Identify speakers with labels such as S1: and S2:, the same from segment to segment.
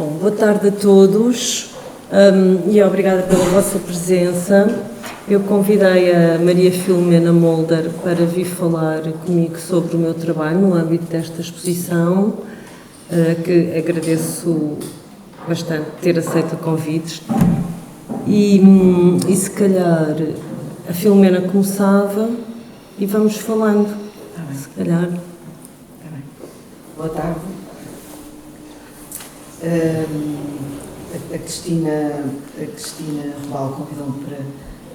S1: Bom, boa tarde a todos e obrigada pela vossa presença. Eu convidei a Maria Filomena Molder para vir falar comigo sobre o meu trabalho no âmbito desta exposição, que agradeço bastante ter aceito o convite. E se calhar a Filomena começava e vamos falando. Se calhar.
S2: Boa tarde. A Cristina Rebal convidou-me para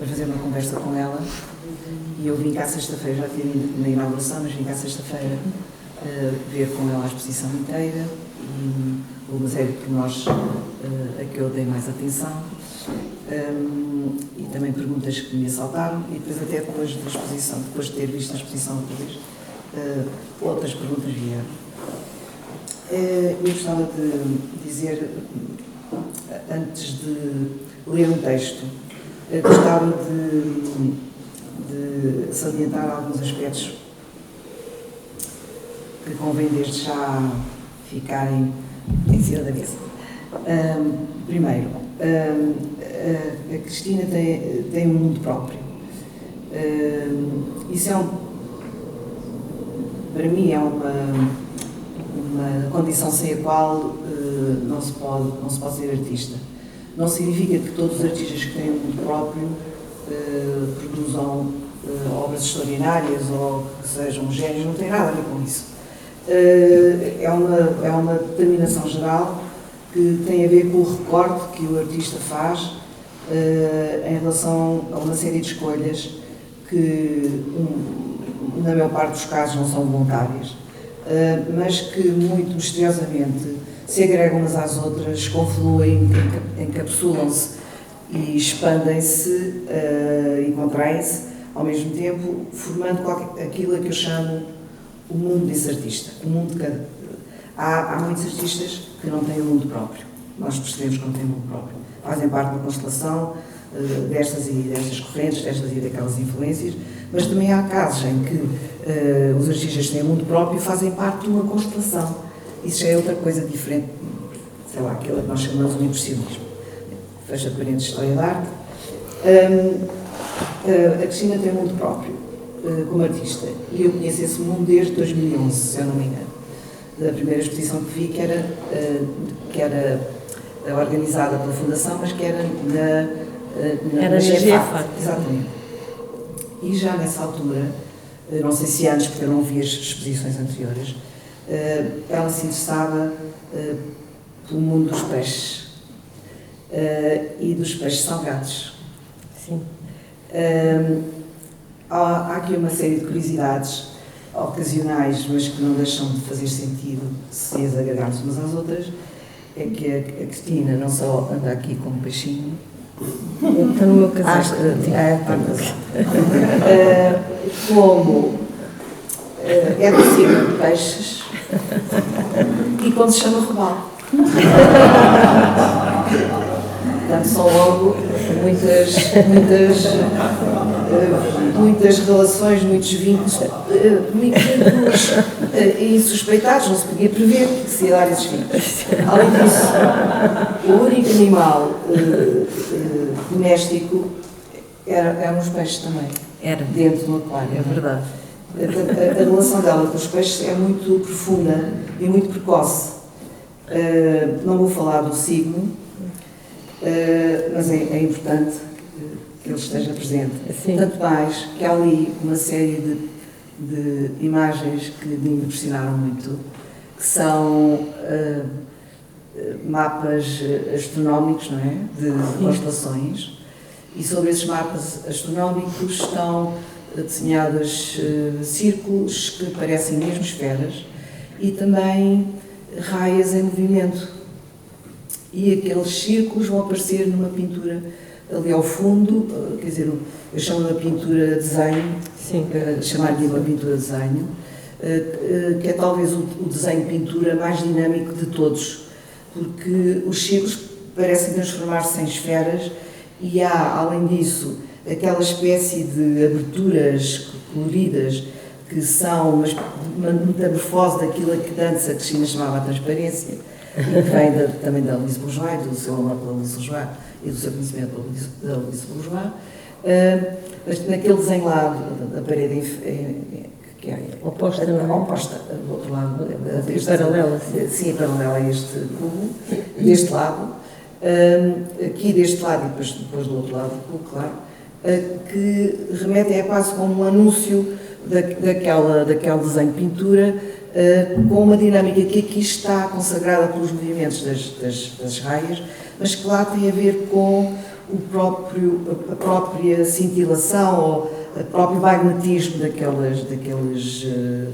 S2: fazer uma conversa com ela e eu vim cá sexta-feira, já tinha ido na inauguração, mas vim cá sexta-feira ver com ela a exposição inteira e uma série de pormenores a que eu dei mais atenção e também perguntas que me assaltaram e depois até depois da exposição, depois de ter visto a exposição outra vez, outras perguntas vieram. Eu gostava de dizer, antes de ler um texto, gostava de salientar alguns aspectos que convém desde já ficarem em cima da mesa. Primeiro, a Cristina tem um mundo próprio. Isso para mim é uma condição sem a qual não se pode ser artista. Não significa que todos os artistas que têm um mundo próprio produzam obras extraordinárias ou que sejam génios, não tem nada a ver com isso. É uma determinação geral que tem a ver com o recorte que o artista faz em relação a uma série de escolhas que, na maior parte dos casos, não são voluntárias. Mas que muito misteriosamente se agregam umas às outras, confluem, encapsulam-se e expandem-se e contraem-se ao mesmo tempo, formando aquilo a que eu chamo o mundo desse artista. Há muitos artistas que não têm um mundo próprio. Nós percebemos que não têm um mundo próprio. Fazem parte de uma constelação destas correntes, destas e daquelas influências, mas também há casos em que os artistas têm um mundo próprio e fazem parte de uma constelação. Isso já é outra coisa diferente, sei lá, aquilo que nós chamamos de impressionismo. Fecha parênteses, história da arte. A Cristina tem um mundo próprio como artista e eu conheço esse mundo desde 2011, se eu não me engano. Da primeira exposição que vi, que era organizada pela Fundação, mas que era na GFAC. Exatamente. E já nessa altura, não sei se antes, porque eu não vi as exposições anteriores, ela se interessava pelo mundo dos peixes e dos peixes salgados.
S1: Sim.
S2: Há aqui uma série de curiosidades ocasionais, mas que não deixam de fazer sentido se as agregarmos umas às outras. É que a Cristina não só anda aqui com um peixinho,
S1: está no meu casaco.
S2: Como é de cima de peixes e como se chama Rebal. Portanto, são logo muitas relações, muitos vínculos insuspeitados, não se podia prever que se ia dar esses vínculos. Além disso, o único animal doméstico eram os peixes também.
S1: Era.
S2: Dentro do aquário.
S1: É verdade.
S2: A relação dela com os peixes é muito profunda e muito precoce. Não vou falar do signo, mas é importante que ele esteja presente.
S1: Sim.
S2: Tanto mais que há ali uma série de imagens que me impressionaram muito, que são mapas astronómicos, não é? De constelações, e sobre esses mapas astronómicos estão desenhados círculos que parecem mesmo esferas e também raias em movimento. E aqueles círculos vão aparecer numa pintura ali ao fundo, quer dizer, eu chamo-lhe a pintura desenho, chamar-lhe uma pintura desenho, que é talvez o desenho-pintura mais dinâmico de todos, porque os círculos parecem transformar-se em esferas e há, além disso, aquela espécie de aberturas coloridas que são uma metamorfose daquilo que antes a Cristina chamava a transparência. e que vem também da Louise Bourgeois, do seu amor pela Louise Bourgeois e do seu conhecimento da Louise Bourgeois. Mas naquele desenho lá da parede que é
S1: oposta, não é?
S2: Oposta, do outro lado.
S1: Paralela, sim.
S2: Sim, paralela a este cubo, deste lado, aqui deste lado e depois do outro lado do cubo, claro, que remetem quase como um anúncio daquele desenho de pintura, com uma dinâmica que aqui está consagrada pelos movimentos das raias, mas que lá tem a ver com a própria cintilação ou o próprio magnetismo daqueles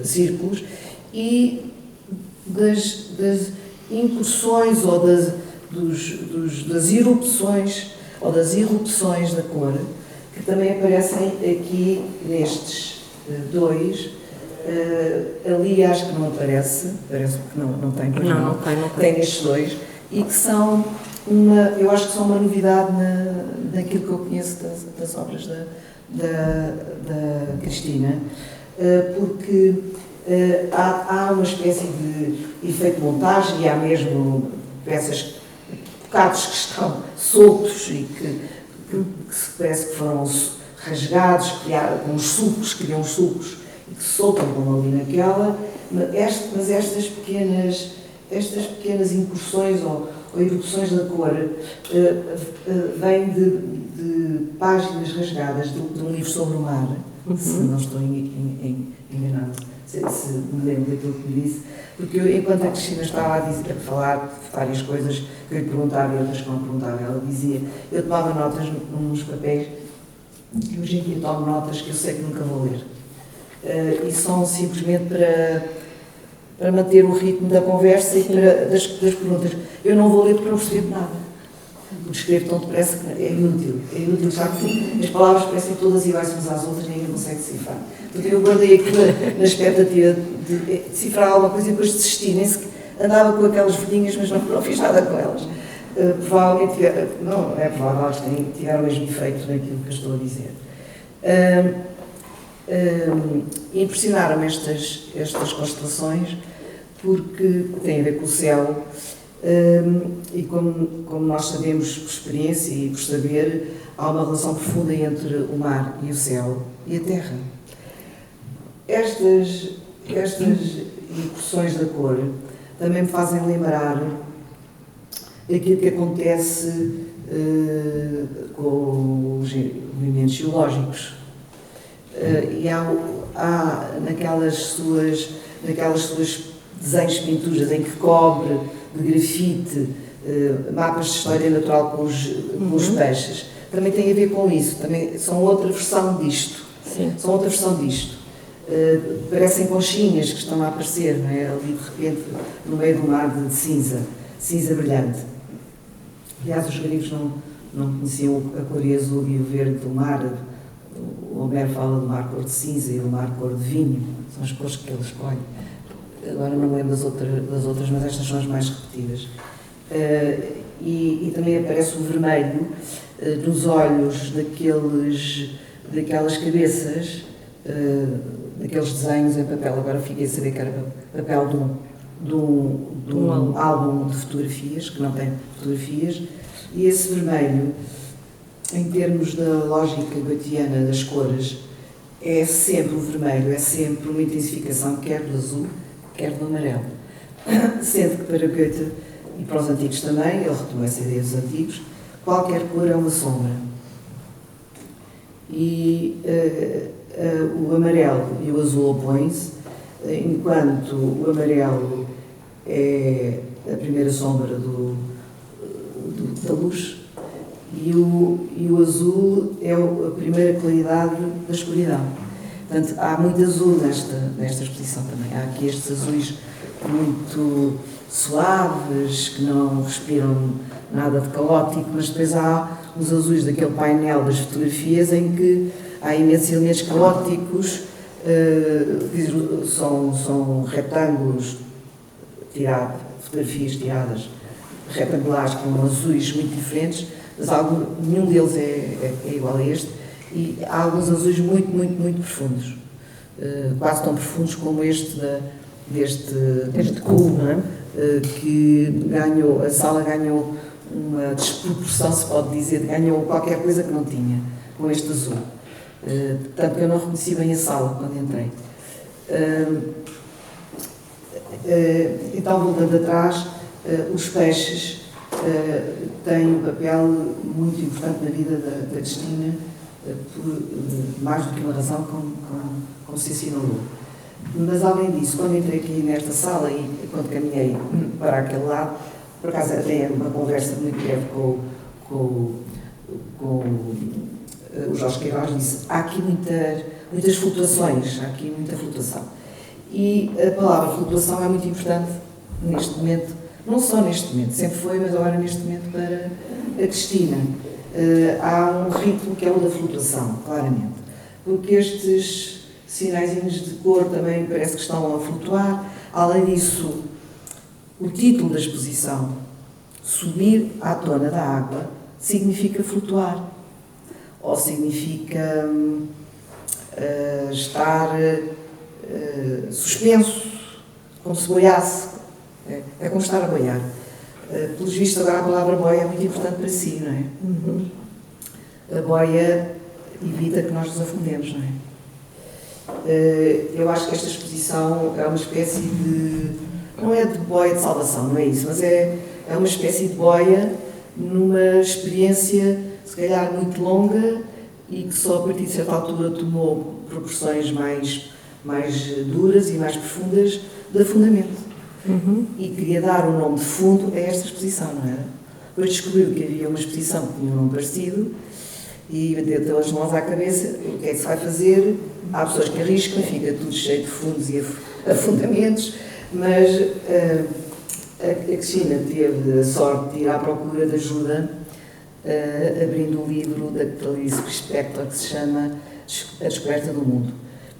S2: círculos e das incursões ou das erupções ou das irrupções da cor, que também aparecem aqui nestes dois. Ali acho que não aparece, parece que não tem, pois não tem estes dois, e que são eu acho que são uma novidade naquilo que eu conheço das obras da Cristina, porque há uma espécie de efeito de montagem e há mesmo peças, bocados que estão soltos e que parece que foram rasgados, criam uns sulcos e que se soltam como ali naquela, mas estas pequenas incursões ou erupções da cor vêm de páginas rasgadas de um livro sobre o mar, se não estou enganado, se me lembro daquilo que me disse, porque eu, enquanto a Cristina estava a falar de várias coisas que eu lhe perguntava e outras que não perguntava, ela dizia, eu tomava notas nos papéis, e hoje em dia tomo notas que eu sei que nunca vou ler, e são simplesmente para manter o ritmo da conversa e das perguntas. Eu não vou ler porque não percebo nada. Porque escrevo tão depressa que é inútil. É inútil, já que as palavras parecem todas iguais umas às outras e ninguém consegue decifrar. Portanto, eu guardei aquilo na expectativa de decifrar alguma coisa e depois desisti. Nem sequer andava com aquelas folhinhas, mas não fiz nada com elas. Provavelmente, não é provável, elas tiveram o mesmo efeito naquilo que eu estou a dizer. Impressionaram-me estas constelações porque têm a ver com o céu e como nós sabemos por experiência e por saber, há uma relação profunda entre o mar e o céu e a terra. Estas incursões da cor também me fazem lembrar aquilo que acontece com os movimentos geológicos. E há naquelas suas desenhos de pinturas em que cobre, de grafite, mapas de história natural com os peixes, também tem a ver com isso, também são outra versão disto.
S1: Sim.
S2: São outra versão disto. Parecem conchinhas que estão a aparecer, não é? Ali de repente, no meio do mar de cinza brilhante. Aliás, os gregos não conheciam a cor azul e o verde do mar. O Homero fala do mar cor de cinza e do mar cor de vinho, são as cores que ele escolhe. Agora não me lembro das outras, mas estas são as mais repetidas. E também aparece o vermelho nos olhos daquelas cabeças, daqueles desenhos em papel. Agora fiquei a saber que era papel de um álbum de fotografias, que não tem fotografias, e esse vermelho, em termos da lógica goetheana das cores, é sempre o vermelho, é sempre uma intensificação quer do azul, quer do amarelo. Sendo que para Goethe, e para os antigos também, ele retomou essa ideia dos antigos, qualquer cor é uma sombra. E o amarelo e o azul opõem-se, enquanto o amarelo é a primeira sombra da luz, e o azul é a primeira claridade da escuridão. Portanto, há muito azul nesta exposição também. Há aqui estes azuis muito suaves, que não respiram nada de caótico, mas depois há os azuis daquele painel das fotografias em que há imensos elementos caóticos, são retângulos fotografias tiradas retangulares com azuis muito diferentes, mas nenhum deles é igual a este, e há alguns azuis muito, muito, muito profundos, quase tão profundos como deste cubo, não é? que a sala ganhou uma desproporção, se pode dizer, ganhou qualquer coisa que não tinha, com este azul. Tanto que eu não reconheci bem a sala quando entrei. Então, voltando atrás, os peixes têm um papel muito importante na vida da Cristina, por mais do que uma razão, como se assinalou. Mas, além disso, quando entrei aqui nesta sala e quando caminhei para aquele lado, por acaso até uma conversa muito breve com o Jorge Queiroz, disse: há aqui muitas flutuações, há aqui muita flutuação. E a palavra flutuação é muito importante neste momento, não só neste momento, sempre foi, mas agora neste momento para a Cristina. Há um ritmo que é o da flutuação, claramente, porque estes sinaizinhos de cor também parece que estão a flutuar. Além disso, o título da exposição, Subir à Tona da Água, significa flutuar, ou significa estar suspenso, como se boiasse. É como estar a boiar. Pelos vistos, agora a palavra boia é muito importante para si, não é?
S1: Uhum.
S2: A boia evita que nós nos afundemos, não é? Eu acho que esta exposição é uma espécie de... não é de boia de salvação, não é isso, mas é uma espécie de boia numa experiência, se calhar, muito longa e que só a partir de certa altura tomou proporções mais duras e mais profundas de afundamento.
S1: Uhum.
S2: E queria dar o nome de fundo a esta exposição, não era? Depois descobriu que havia uma exposição que tinha um nome parecido e deu as mãos à cabeça: o que é que se vai fazer? Há pessoas que arriscam, fica tudo cheio de fundos e afundamentos, mas a Cristina teve a sorte de ir à procura de ajuda, abrindo um livro da Clarice Lispector que se chama A Descoberta do Mundo.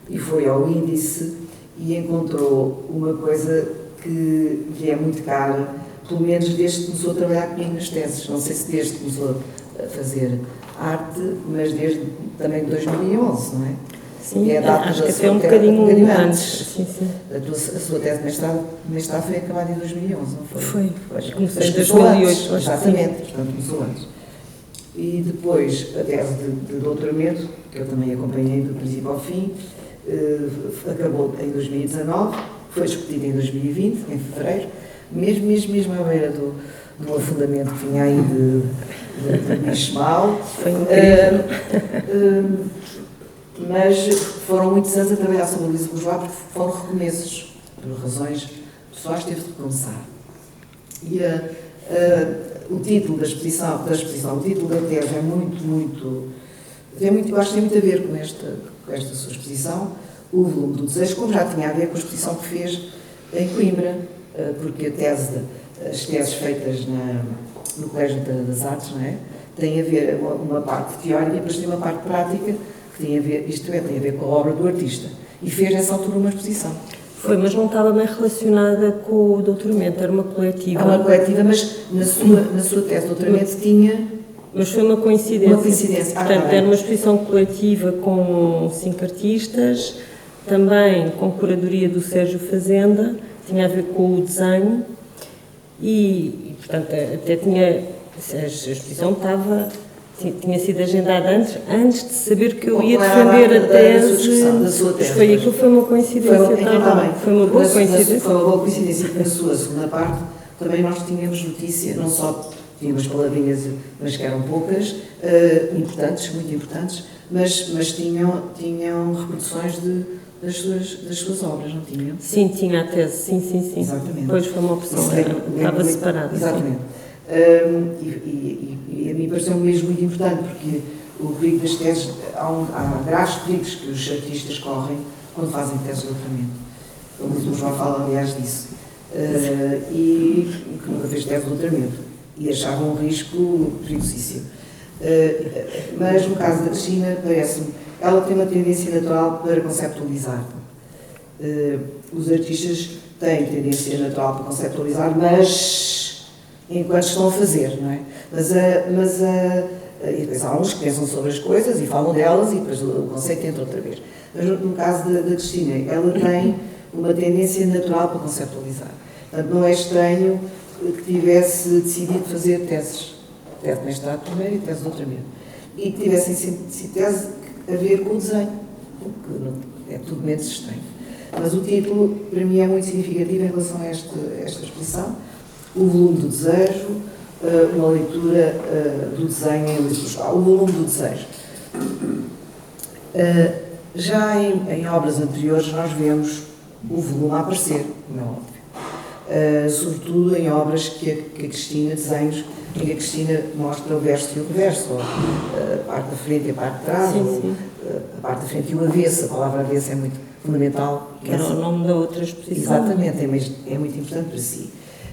S2: E foi ao índice e encontrou uma coisa que lhe é muito cara, pelo menos desde que começou a trabalhar comigo nas teses. Não sei se desde que começou a fazer arte, mas desde também de 2011, não é?
S1: Sim,
S2: é a data
S1: acho que
S2: da
S1: até um
S2: sua
S1: bocadinho antes. Sim, sim.
S2: A sua tese de mestrado foi acabada em 2011, não foi?
S1: Foi. Comecei em 2008.
S2: Exatamente, portanto começou antes. E depois a tese de doutoramento, que eu também acompanhei do princípio ao fim, acabou em 2019, foi discutida em 2020, em fevereiro, mesmo à beira do afundamento que vinha aí de bicho mau.
S1: Foi incrível.
S2: Mas foram muitos anos a trabalhar sobre a Louise Bourgeois, porque foram recomeços, por razões pessoais, teve de começar. E o título da exposição, o título da tese é muito, eu acho que tem muito a ver com esta sua exposição, o volume do desejo, como já tinha a ver com a exposição que fez em Coimbra, porque as teses feitas no Colégio das Artes, não é? Tem a ver uma parte teórica e depois tem uma parte prática que tem a ver, tem a ver com a obra do artista. E fez nessa altura uma exposição.
S1: Foi, mas não estava bem relacionada com o doutoramento, era uma coletiva.
S2: Era uma coletiva, mas na sua tese de doutoramento tinha...
S1: Mas foi uma coincidência.
S2: Uma coincidência.
S1: Portanto, era uma exposição coletiva com 5 artistas, também com curadoria do Sérgio Fazenda, tinha a ver com o desenho e portanto, até tinha... A exposição tinha sido agendada antes de saber que eu ia defender a tese.
S2: Da sua tese.
S1: Foi uma coincidência. Foi uma boa coincidência.
S2: Foi uma boa coincidência. Na sua segunda parte, também nós tínhamos notícia, não só tínhamos palavrinhas, mas que eram poucas, importantes, muito importantes, mas tinham reproduções das suas obras, não tinham?
S1: Sim, tinha a tese, sim.
S2: Exatamente.
S1: Depois foi uma opção, estava separada.
S2: Exatamente. E a mim pareceu mesmo muito importante, porque o perigo das teses, há graves perigos que os artistas correm quando fazem teses de doutoramento. O João fala, aliás, disso. E que nunca fez tese de doutoramento. E achava um risco perigosíssimo. Mas no caso da Cristina, parece-me, ela tem uma tendência natural para conceptualizar. Os artistas têm tendência natural para conceptualizar, mas enquanto estão a fazer, não é? E depois há uns que pensam sobre as coisas e falam delas e depois o conceito entra outra vez. Mas no caso da Cristina, ela tem uma tendência natural para conceptualizar. Portanto, não é estranho que tivesse decidido fazer tese de mestrado primeiro e tese de doutoramento. E que tivessem sempre tese a ver com o desenho, porque é tudo menos estranho. Mas o título, para mim, é muito significativo em relação a esta exposição. O volume do desejo, uma leitura do desenho em Lisboa. O volume do desejo. Já em obras anteriores nós vemos o volume a aparecer, como é óbvio. Sobretudo em obras que a Cristina, desenhos, em que a Cristina mostra o verso e o reverso, ou a parte da frente e a parte de trás,
S1: sim.
S2: A parte da frente e o avesso. A palavra avesso é muito fundamental.
S1: Que era o nome da outra exposição.
S2: Exatamente, é muito importante para si.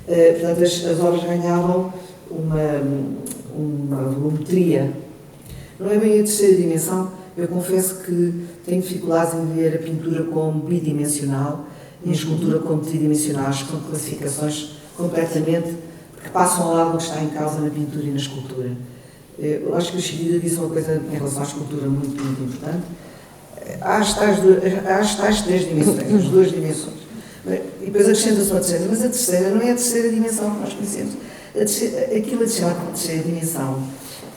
S2: Portanto, as obras ganhavam uma volumetria. Não é bem a terceira dimensão. Eu confesso que tenho dificuldades em ver a pintura como bidimensional e a escultura como tridimensional. São classificações completamente que passam ao lado do que está em causa na pintura e na escultura. Eu acho que o Chirida disse uma coisa em relação à escultura muito, muito importante. Há as tais três dimensões, as duas dimensões. E depois acrescenta-se uma terceira, mas a terceira não é a terceira dimensão que nós conhecemos. Aquilo que se chama de terceira dimensão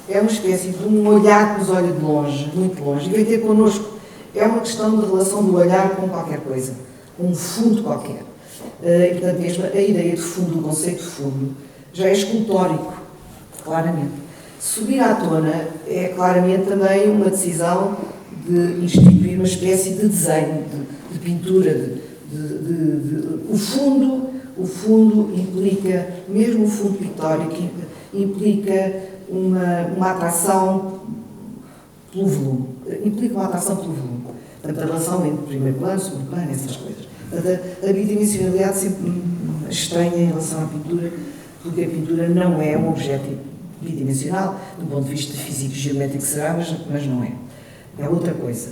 S2: é uma espécie de um olhar que nos olha de longe, muito longe, e vem ter connosco. É uma questão de relação do olhar com qualquer coisa, um fundo qualquer. E, portanto, mesmo a ideia de fundo, o conceito de fundo, já é escultórico, claramente. Subir à tona é claramente também uma decisão de instituir uma espécie de desenho, de pintura, o fundo implica, mesmo o fundo pictórico, implica uma atração pelo volume. Implica uma atração pelo volume. Portanto, a relação entre primeiro plano, segundo plano, essas coisas. Portanto, a bidimensionalidade sempre estranha em relação à pintura, porque a pintura não é um objeto bidimensional, do ponto de vista físico e geométrico será, mas não é. É outra coisa.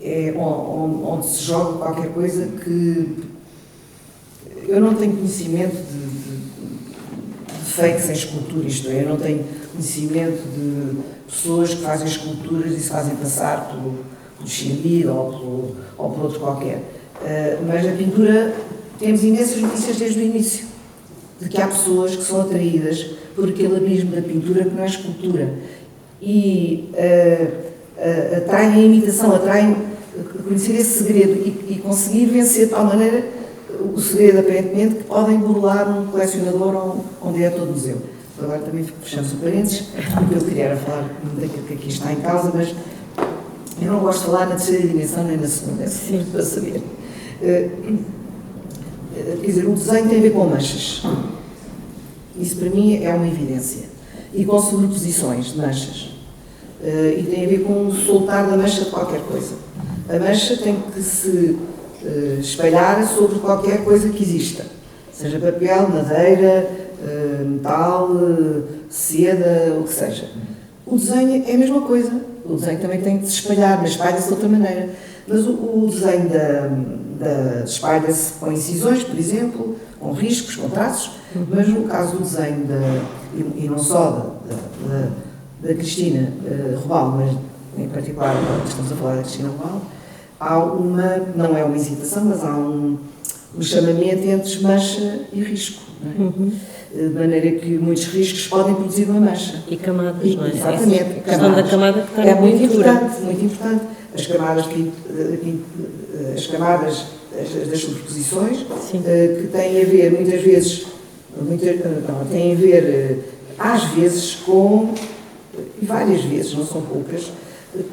S2: É onde se joga qualquer coisa que eu não tenho conhecimento de fakes em escultura, isto é, eu não tenho conhecimento de pessoas que fazem esculturas e se fazem passar pelo Chirida ou por outro qualquer. Mas a pintura, temos imensas notícias desde o início, de que há pessoas que são atraídas por aquele abismo da pintura que não é escultura. E atraem a imitação, atraem conhecer esse segredo e conseguir vencer de tal maneira o segredo, aparentemente, que podem burlar um colecionador ou um diretor de museu. Agora também fechamos o parênteses, porque eu queria falar daquilo que aqui está em causa, mas eu não gosto de falar na terceira dimensão nem na segunda, é para saber. Quer dizer, o desenho tem a ver com manchas. Isso para mim é uma evidência. E com sobreposições de manchas. E tem a ver com o soltar da mancha de qualquer coisa. A mancha tem que se espalhar sobre qualquer coisa que exista. Seja papel, madeira, metal, seda, o que seja. O desenho é a mesma coisa. O desenho também tem que se espalhar, mas espalha-se de outra maneira. Mas o desenho espalha-se com incisões, por exemplo, com riscos, com traços, mas no caso do desenho, e não só da Cristina Robal, mas em particular, estamos a falar da Cristina Robal, não é uma hesitação, mas há um chamamento entre mancha e risco. Não é? De maneira que muitos riscos podem produzir uma mancha.
S1: E camadas, não é?
S2: Exatamente.
S1: A questão da camada que está na
S2: muito
S1: pintura.
S2: importante, muito importante. As camadas das superposições, que têm a ver, muitas vezes, têm a ver, às vezes, com, e várias vezes, não são poucas,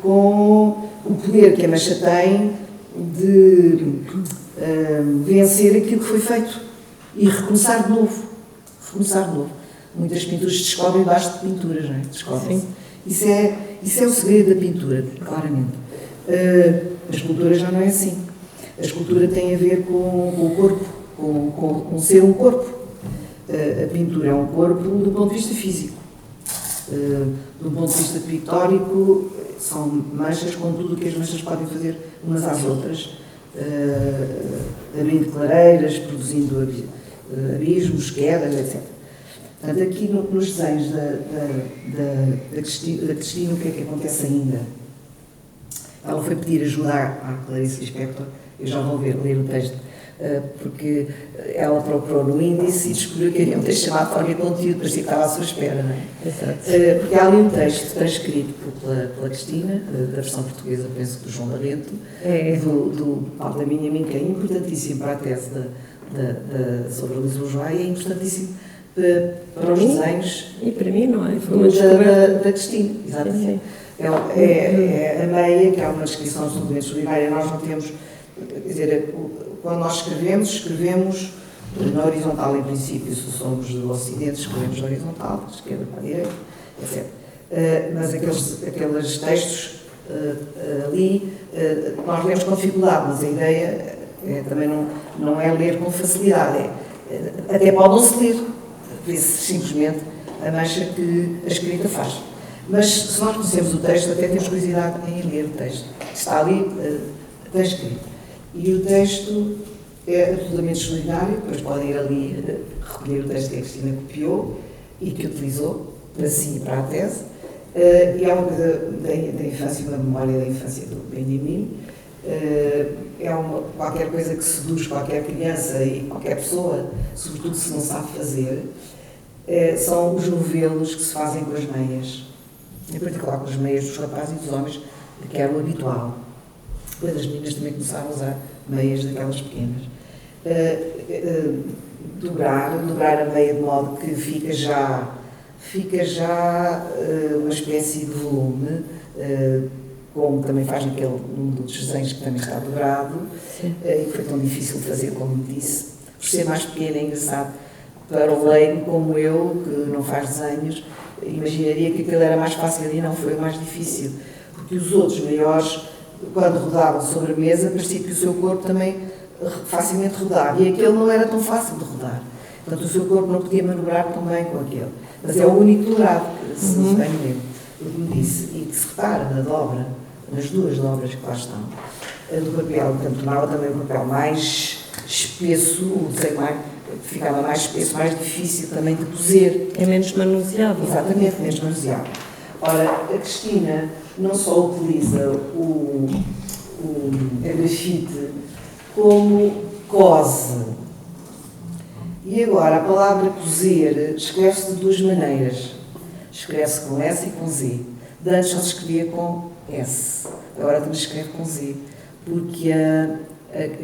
S2: com o poder que a mancha tem de vencer aquilo que foi feito e recomeçar de novo. Muitas pinturas se descobrem debaixo de pinturas, não é? Descobrem-se. Isso é o segredo da pintura, claramente. A escultura já não é assim. A escultura tem a ver com o corpo, com ser um corpo. A pintura é um corpo do ponto de vista físico. Do ponto de vista pictórico, são manchas com tudo o que as manchas podem fazer umas às outras, abrindo clareiras, produzindo abismos, quedas, etc. Portanto, aqui nos desenhos da Cristina, o que é que acontece ainda? Ela foi pedir ajuda à Clarice Lispector, eu já vou ler o texto porque ela procurou no índice e descobriu que havia um texto chamado Forma e Conteúdo, parecia que estava à sua espera, não é?
S1: Exato.
S2: Porque há ali um texto transcrito pela Cristina, da versão portuguesa, penso que do João Barreto, do Paulo da Minha, que é importantíssimo para a tese sobre a Lisboa Joá e é importantíssimo para os desenhos.
S1: E para mim, não é? Foi uma descoberta
S2: da Cristina, exatamente.
S1: Sim.
S2: É a Meia, que é uma descrição absolutamente extraordinária. Nós não temos, quer dizer, quando nós escrevemos na horizontal, em princípio, se somos do Ocidente, escrevemos na horizontal, da esquerda para a direita, etc. Mas aqueles textos ali, nós lemos com dificuldade, mas a ideia também não é ler com facilidade, até pode não se ler, vê-se simplesmente a mancha que a escrita faz. Mas se nós conhecemos o texto, até temos curiosidade em ler o texto. Está ali transcrito. E o texto é absolutamente extraordinário, depois podem ir ali recolher o texto que a Cristina copiou e que utilizou para si e para a tese. E é uma coisa da infância, uma memória da infância do Benjamin. Qualquer coisa que seduz qualquer criança e qualquer pessoa, sobretudo se não sabe fazer, são os novelos que se fazem com as meias. Em particular com as meias dos rapazes e dos homens, que era o habitual. Depois as meninas também começaram a usar meias daquelas pequenas. Dobrar a meia de modo que fica já uma espécie de volume, como também faz num dos desenhos que também está dobrado, e que foi tão difícil de fazer, como disse. Por ser mais pequeno é engraçado. Para o leigo como eu, que não faz desenhos, imaginaria que aquilo era mais fácil e não foi o mais difícil. Porque os outros maiores, quando rodavam sobre a mesa, parecia que o seu corpo também facilmente rodava. E aquele não era tão fácil de rodar. Portanto, o seu corpo não podia manobrar tão bem com aquele. Mas é o único dobrado, que se bem lembro, o que me disse, e que se repara na dobra, nas duas dobras que lá estão, do papel, portanto, tornava também o papel mais espesso, o desenho ficava mais espesso, mais difícil também de cozer.
S1: É menos manuseável.
S2: Exatamente, menos manuseável. Ora, a Cristina não só utiliza a grafite como cose. E agora, a palavra cozer escreve-se de duas maneiras. Escreve-se com S e com Z. De antes só se escrevia com S. Agora também se escreve com Z. Porque a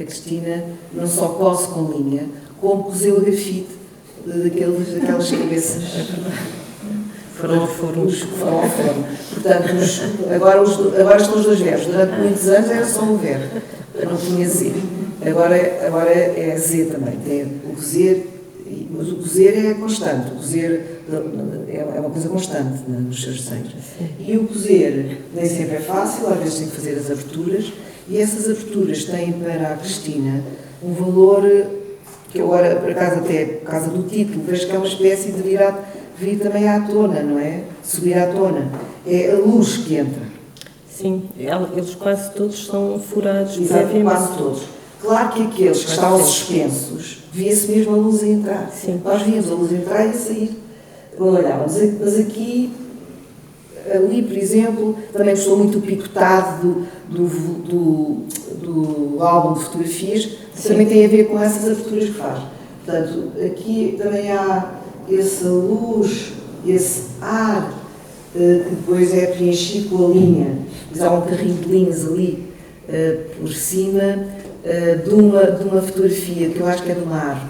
S2: Cristina não só cose com linha, como cozeu a grafite daquelas cabeças.
S1: Foram ao forno.
S2: Portanto, agora estão os dois verbos. Durante muitos anos era só um verbo. Não tinha Z. Agora é Z também. Tem o cozer, mas o cozer é constante. O cozer é uma coisa constante nos seus desenhos. E o cozer nem sempre é fácil, às vezes tem que fazer as aberturas. E essas aberturas têm para a Cristina um valor que agora, por acaso, até por causa do título, vejo que é uma espécie de vir também à tona, não é? Subir à tona. É a luz que entra.
S1: Sim, eles quase todos são furados.
S2: Exato, quase todos. Claro que aqueles que estavam suspensos, via-se mesmo a luz a entrar.
S1: Sim.
S2: Nós víamos a luz a entrar e a sair. Quando olhávamos, mas aqui, ali, por exemplo, também gostou muito do picotado do álbum de fotografias, que também tem a ver com essas aberturas que faz. Portanto, aqui também há essa luz, esse ar, que depois é preenchido com a linha. Mas há um carrinho de linhas ali, por cima, de uma fotografia que eu acho que é do mar,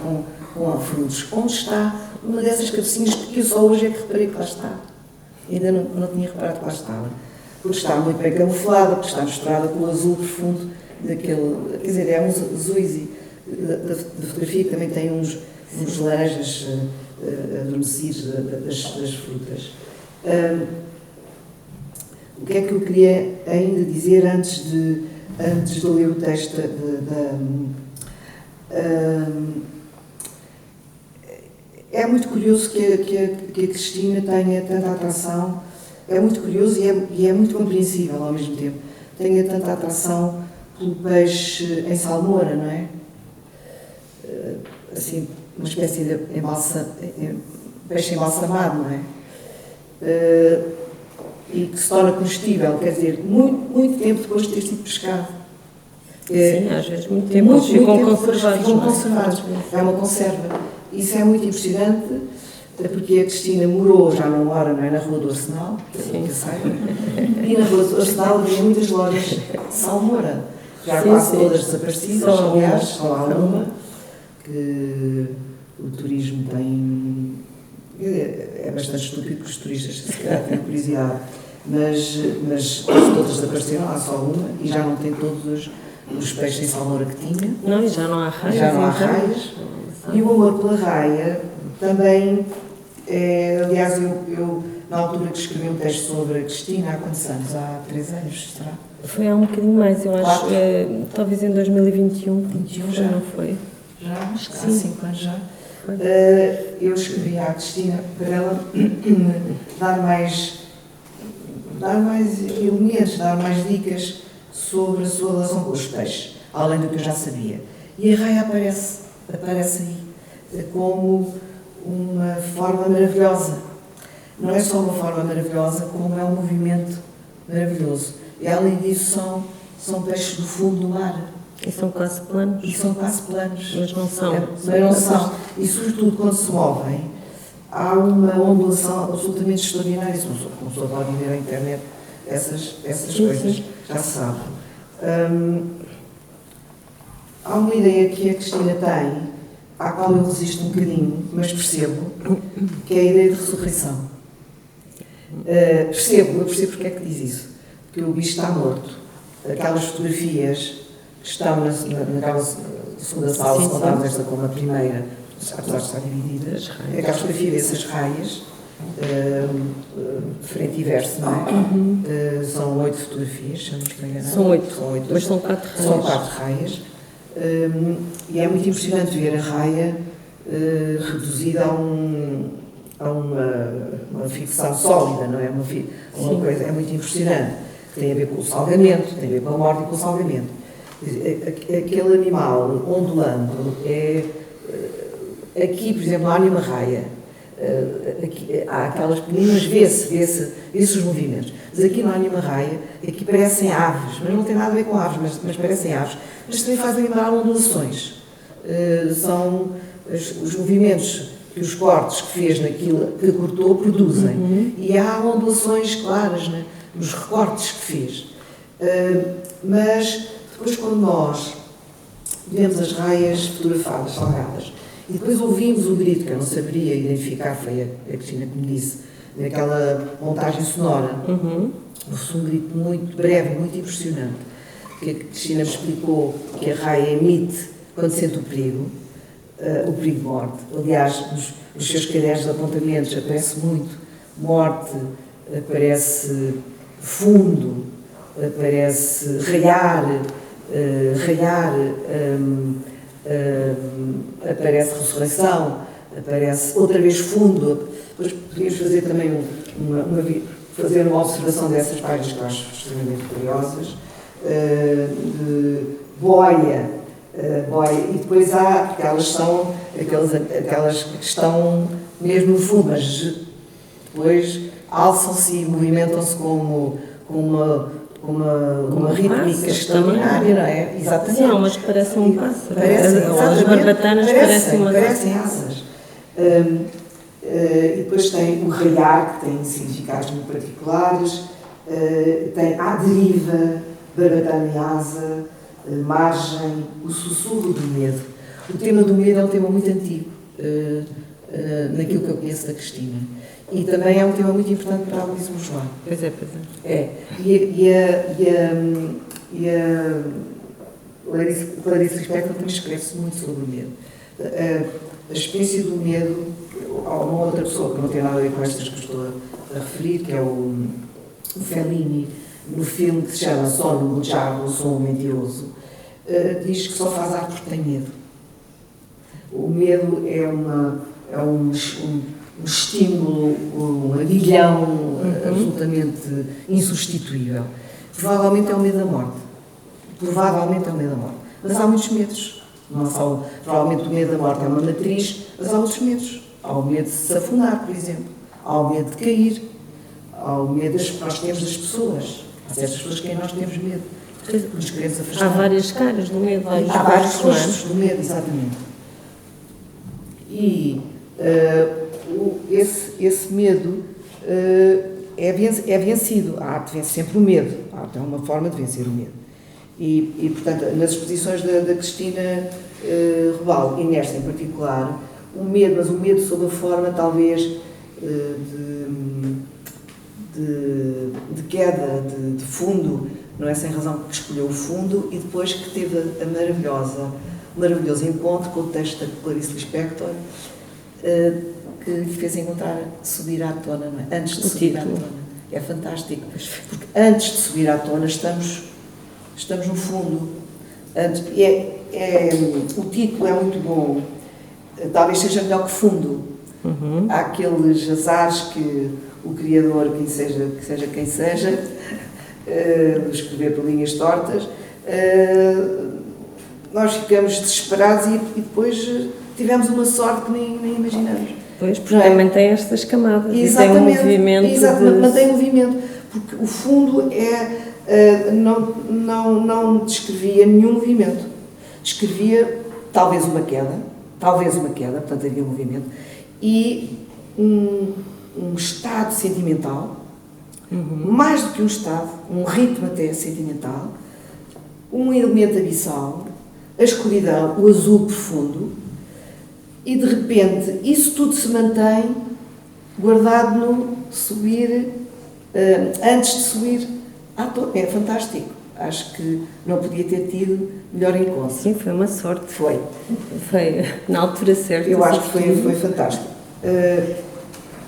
S2: com frutos, onde está uma dessas cabecinhas que eu só hoje é que reparei que lá está. Ainda não tinha reparado que lá estava. Porque está muito bem camuflada, porque está misturada com o azul profundo daquele. Quer dizer, é uns azuis da fotografia que também tem uns laranjas adormecidos das frutas. O que é que eu queria ainda dizer antes de ler o texto é muito curioso que a Cristina tenha tanta atração, é muito curioso e é muito compreensível ao mesmo tempo, tenha tanta atração pelo peixe em salmoura, não é? Assim, uma espécie de peixe embalsamado, não é? E que se torna comestível, quer dizer, muito tempo depois de ter sido pescado.
S1: Sim, às vezes muito tempo. Eles ficam conservados.
S2: Ficam conservados. É uma conserva. Isso é muito impressionante, porque a Cristina morou, já não mora, não é, na Rua do Arsenal, que eu saiba, e na Rua do Arsenal havia muitas lojas de salmoura, já quase todas desaparecidas, aliás, só há uma, que o turismo tem... É bastante estúpido que os turistas, se calhar, têm curiosidade, mas todas desapareceram, há só uma, e já não tem todos os peixes em salmoura que tinha.
S1: Não, e já não há raias.
S2: Já não há raias. E o amor pela raia também, aliás, eu na altura que escrevi um texto sobre a Cristina, há quantos anos? Há 3 anos, será?
S1: Foi há um bocadinho mais, eu acho, talvez em 2021.
S2: 21 já?
S1: Não foi?
S2: Já?
S1: Acho que
S2: Há
S1: sim.
S2: 5 anos já. Eu escrevi à Cristina para ela dar mais elementos, dar mais dicas sobre a sua relação com os peixes, além do que eu já sabia. E a raia aparece aí como uma forma maravilhosa. Não é só uma forma maravilhosa, como é um movimento maravilhoso. E além disso são peixes do fundo do mar.
S1: E são quase planos.
S2: Mas
S1: não são.
S2: Mas não são. E sobretudo quando se movem, há uma ondulação absolutamente extraordinária. Se uma pessoa pode ver na internet essas coisas,
S1: sim.
S2: já se sabe. Há uma ideia que a Cristina tem, à qual eu resisto um bocadinho, mas percebo, que é a ideia de ressurreição. Eu percebo porque é que diz isso. Porque o bicho está morto. Aquelas fotografias que estão naquela segunda sala, se contarmos esta como a primeira, apesar de estar dividida, aquelas fotografias dessas raias, frente e verso, não é? São 8 fotografias, se eu não estou enganada.
S1: São 8, mas são 4 raias.
S2: São 4 raias. E é muito impressionante ver a raia reduzida a uma ficção sólida, não é? Uma coisa, é muito impressionante. Tem a ver com o salgamento, tem a ver com a morte e com o salgamento. Aquele animal ondulando aqui, por exemplo, não há nenhuma raia. Aqui, há aquelas pequeninas, vê-se os movimentos. Mas aqui não há nenhuma raia, aqui parecem aves, mas não tem nada a ver com aves, mas parecem aves. Mas também fazem lembrar ondulações. São os movimentos que os cortes que fez naquilo que cortou produzem. E há ondulações claras, né, nos recortes que fez. Mas depois, quando nós vemos as raias fotografadas, salgadas, e depois ouvimos o grito, que eu não saberia identificar, foi a Cristina que me disse, naquela montagem sonora. Foi um grito muito breve, muito impressionante, que a Cristina me explicou que a raia emite quando sente o perigo de morte. Aliás, nos seus cadernos de apontamentos aparece muito morte, aparece fundo, aparece raiar, aparece ressurreição, aparece outra vez fundo. Depois podíamos fazer também fazer uma observação dessas páginas que eu acho extremamente curiosas, de boia, e depois há, porque elas são aquelas que estão mesmo no fundo, mas depois alçam-se e movimentam-se com uma rítmica extraordinária, não é? Exatamente.
S1: Sim, há umas que parecem um pássaro.
S2: As
S1: barbatanas
S2: parecem asas. E depois tem o raiar, que tem significados muito particulares, tem a deriva, barbatana e asa, margem, o sussurro do medo. O tema do medo é um tema muito antigo, naquilo que eu conheço da Cristina. E também é um tema muito importante para a Luísa Bourgeois.
S1: Pois é.
S2: E a Clarice Lispector também escreve-se muito sobre o medo. A experiência do medo, há uma outra pessoa que não tem nada a ver com estas que estou a referir, que é o Fellini, no filme que se chama Sono do Diabo, Sou um Mentiroso, diz que só faz arte porque tem medo. O medo é um estímulo, um aguilhão absolutamente insubstituível. Provavelmente é o medo da morte. Mas há muitos medos. Não só, provavelmente o medo da morte é uma matriz, mas há outros medos. Há o medo de se afundar, por exemplo. Há o medo de cair. Há o medo que nós temos das pessoas. Há certas pessoas que nós temos medo. nos queremos
S1: Há
S2: afastar.
S1: várias caras do medo.
S2: Há vários rostos do medo, exatamente. E esse medo é vencido. A arte vence sempre o medo. A arte é uma forma de vencer o medo. E portanto, nas exposições da Cristina Robal, e nesta em particular, o medo, mas o medo sob a forma, talvez, de queda, de fundo, não é sem razão que escolheu o fundo, e depois que teve o maravilhoso encontro com o texto da Clarice Lispector, que lhe fez encontrar subir à tona, não é? Antes de subir à tona. É fantástico, porque antes de subir à tona estamos no fundo. O título é muito bom, talvez seja melhor que fundo. Há aqueles azares que o criador, que seja quem seja, de escrever por linhas tortas, nós ficamos desesperados e depois tivemos uma sorte que nem imaginamos.
S1: Pois, porque também tem estas camadas.
S2: Exatamente,
S1: e tem um movimento.
S2: Exatamente, mantém o movimento, porque o fundo não descrevia nenhum movimento. Descrevia talvez uma queda, portanto havia movimento, e um estado sentimental, mais do que um estado, um ritmo até sentimental, um elemento abissal, a escuridão, o azul profundo, e de repente isso tudo se mantém guardado no subir, antes de subir à torre. É fantástico. Acho que não podia ter tido melhor encontro.
S1: Sim, foi uma sorte.
S2: Foi
S1: na altura certa.
S2: Eu acho que foi fantástico.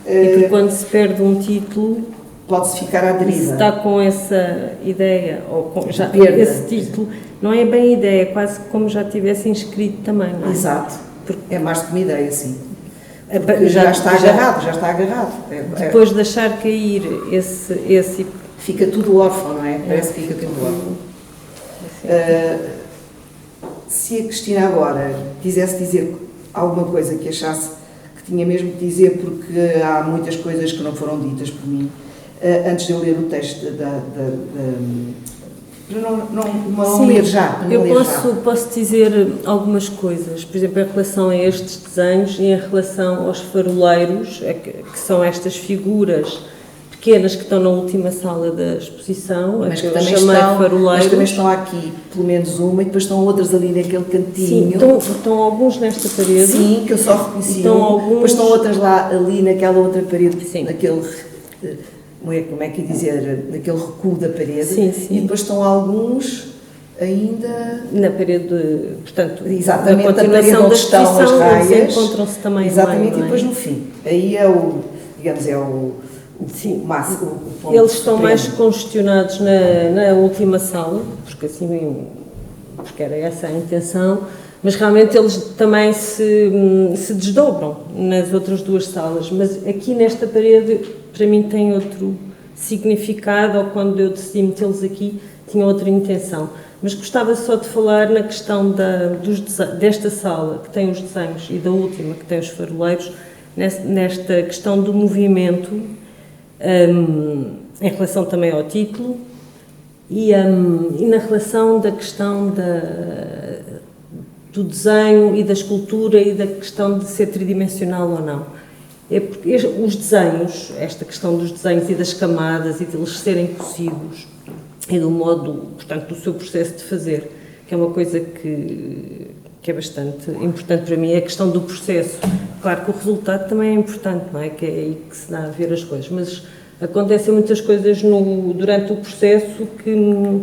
S1: E porque quando se perde um título,
S2: pode-se ficar à deriva.
S1: Se está com essa ideia, ou com já esse título, não é bem ideia, é quase como já tivesse inscrito também, não é?
S2: Exato. Porque é mais do que uma ideia, sim. Porque já está agarrado.
S1: Depois de deixar cair esse...
S2: Fica tudo órfão, não é? Parece que fica tudo órfão. Se a Cristina agora quisesse dizer alguma coisa que achasse que tinha mesmo que dizer, porque há muitas coisas que não foram ditas por mim, antes de eu ler o texto para não ler já.
S1: Eu posso dizer algumas coisas, por exemplo, em relação a estes desenhos e em relação aos faroleiros, que são estas figuras pequenas que estão na última sala da exposição,
S2: mas que também estão aqui, pelo menos uma, e depois estão outras ali naquele cantinho.
S1: Sim, estão alguns nesta parede.
S2: Sim, que eu só reconheci. Depois estão outras lá, ali naquela outra parede,
S1: sim.
S2: Naquele... Como é que dizer? Naquele recuo da parede.
S1: Sim.
S2: E depois estão alguns ainda...
S1: Na parede, portanto,
S2: exatamente,
S1: na continuação
S2: onde estão as raias.
S1: Encontram-se também.
S2: Exatamente,
S1: e
S2: depois no fim. Aí é o máximo.
S1: Eles estão mais congestionados na última sala, porque era essa a intenção, mas realmente eles também se desdobram nas outras duas salas, mas aqui nesta parede, para mim, tem outro significado, ou quando eu decidi metê-los aqui, tinha outra intenção. Mas gostava só de falar na questão desta sala, que tem os desenhos, e da última, que tem os faroleiros, nesta questão do movimento, em relação também ao título, e na relação da questão do desenho e da escultura e da questão de ser tridimensional ou não. É porque os desenhos, esta questão dos desenhos e das camadas e de eles serem cosidos e do modo, portanto, do seu processo de fazer, que é uma coisa que é bastante importante para mim, é a questão do processo. Claro que o resultado também é importante, não é? Que é aí que se dá a ver as coisas, mas acontecem muitas coisas durante o processo que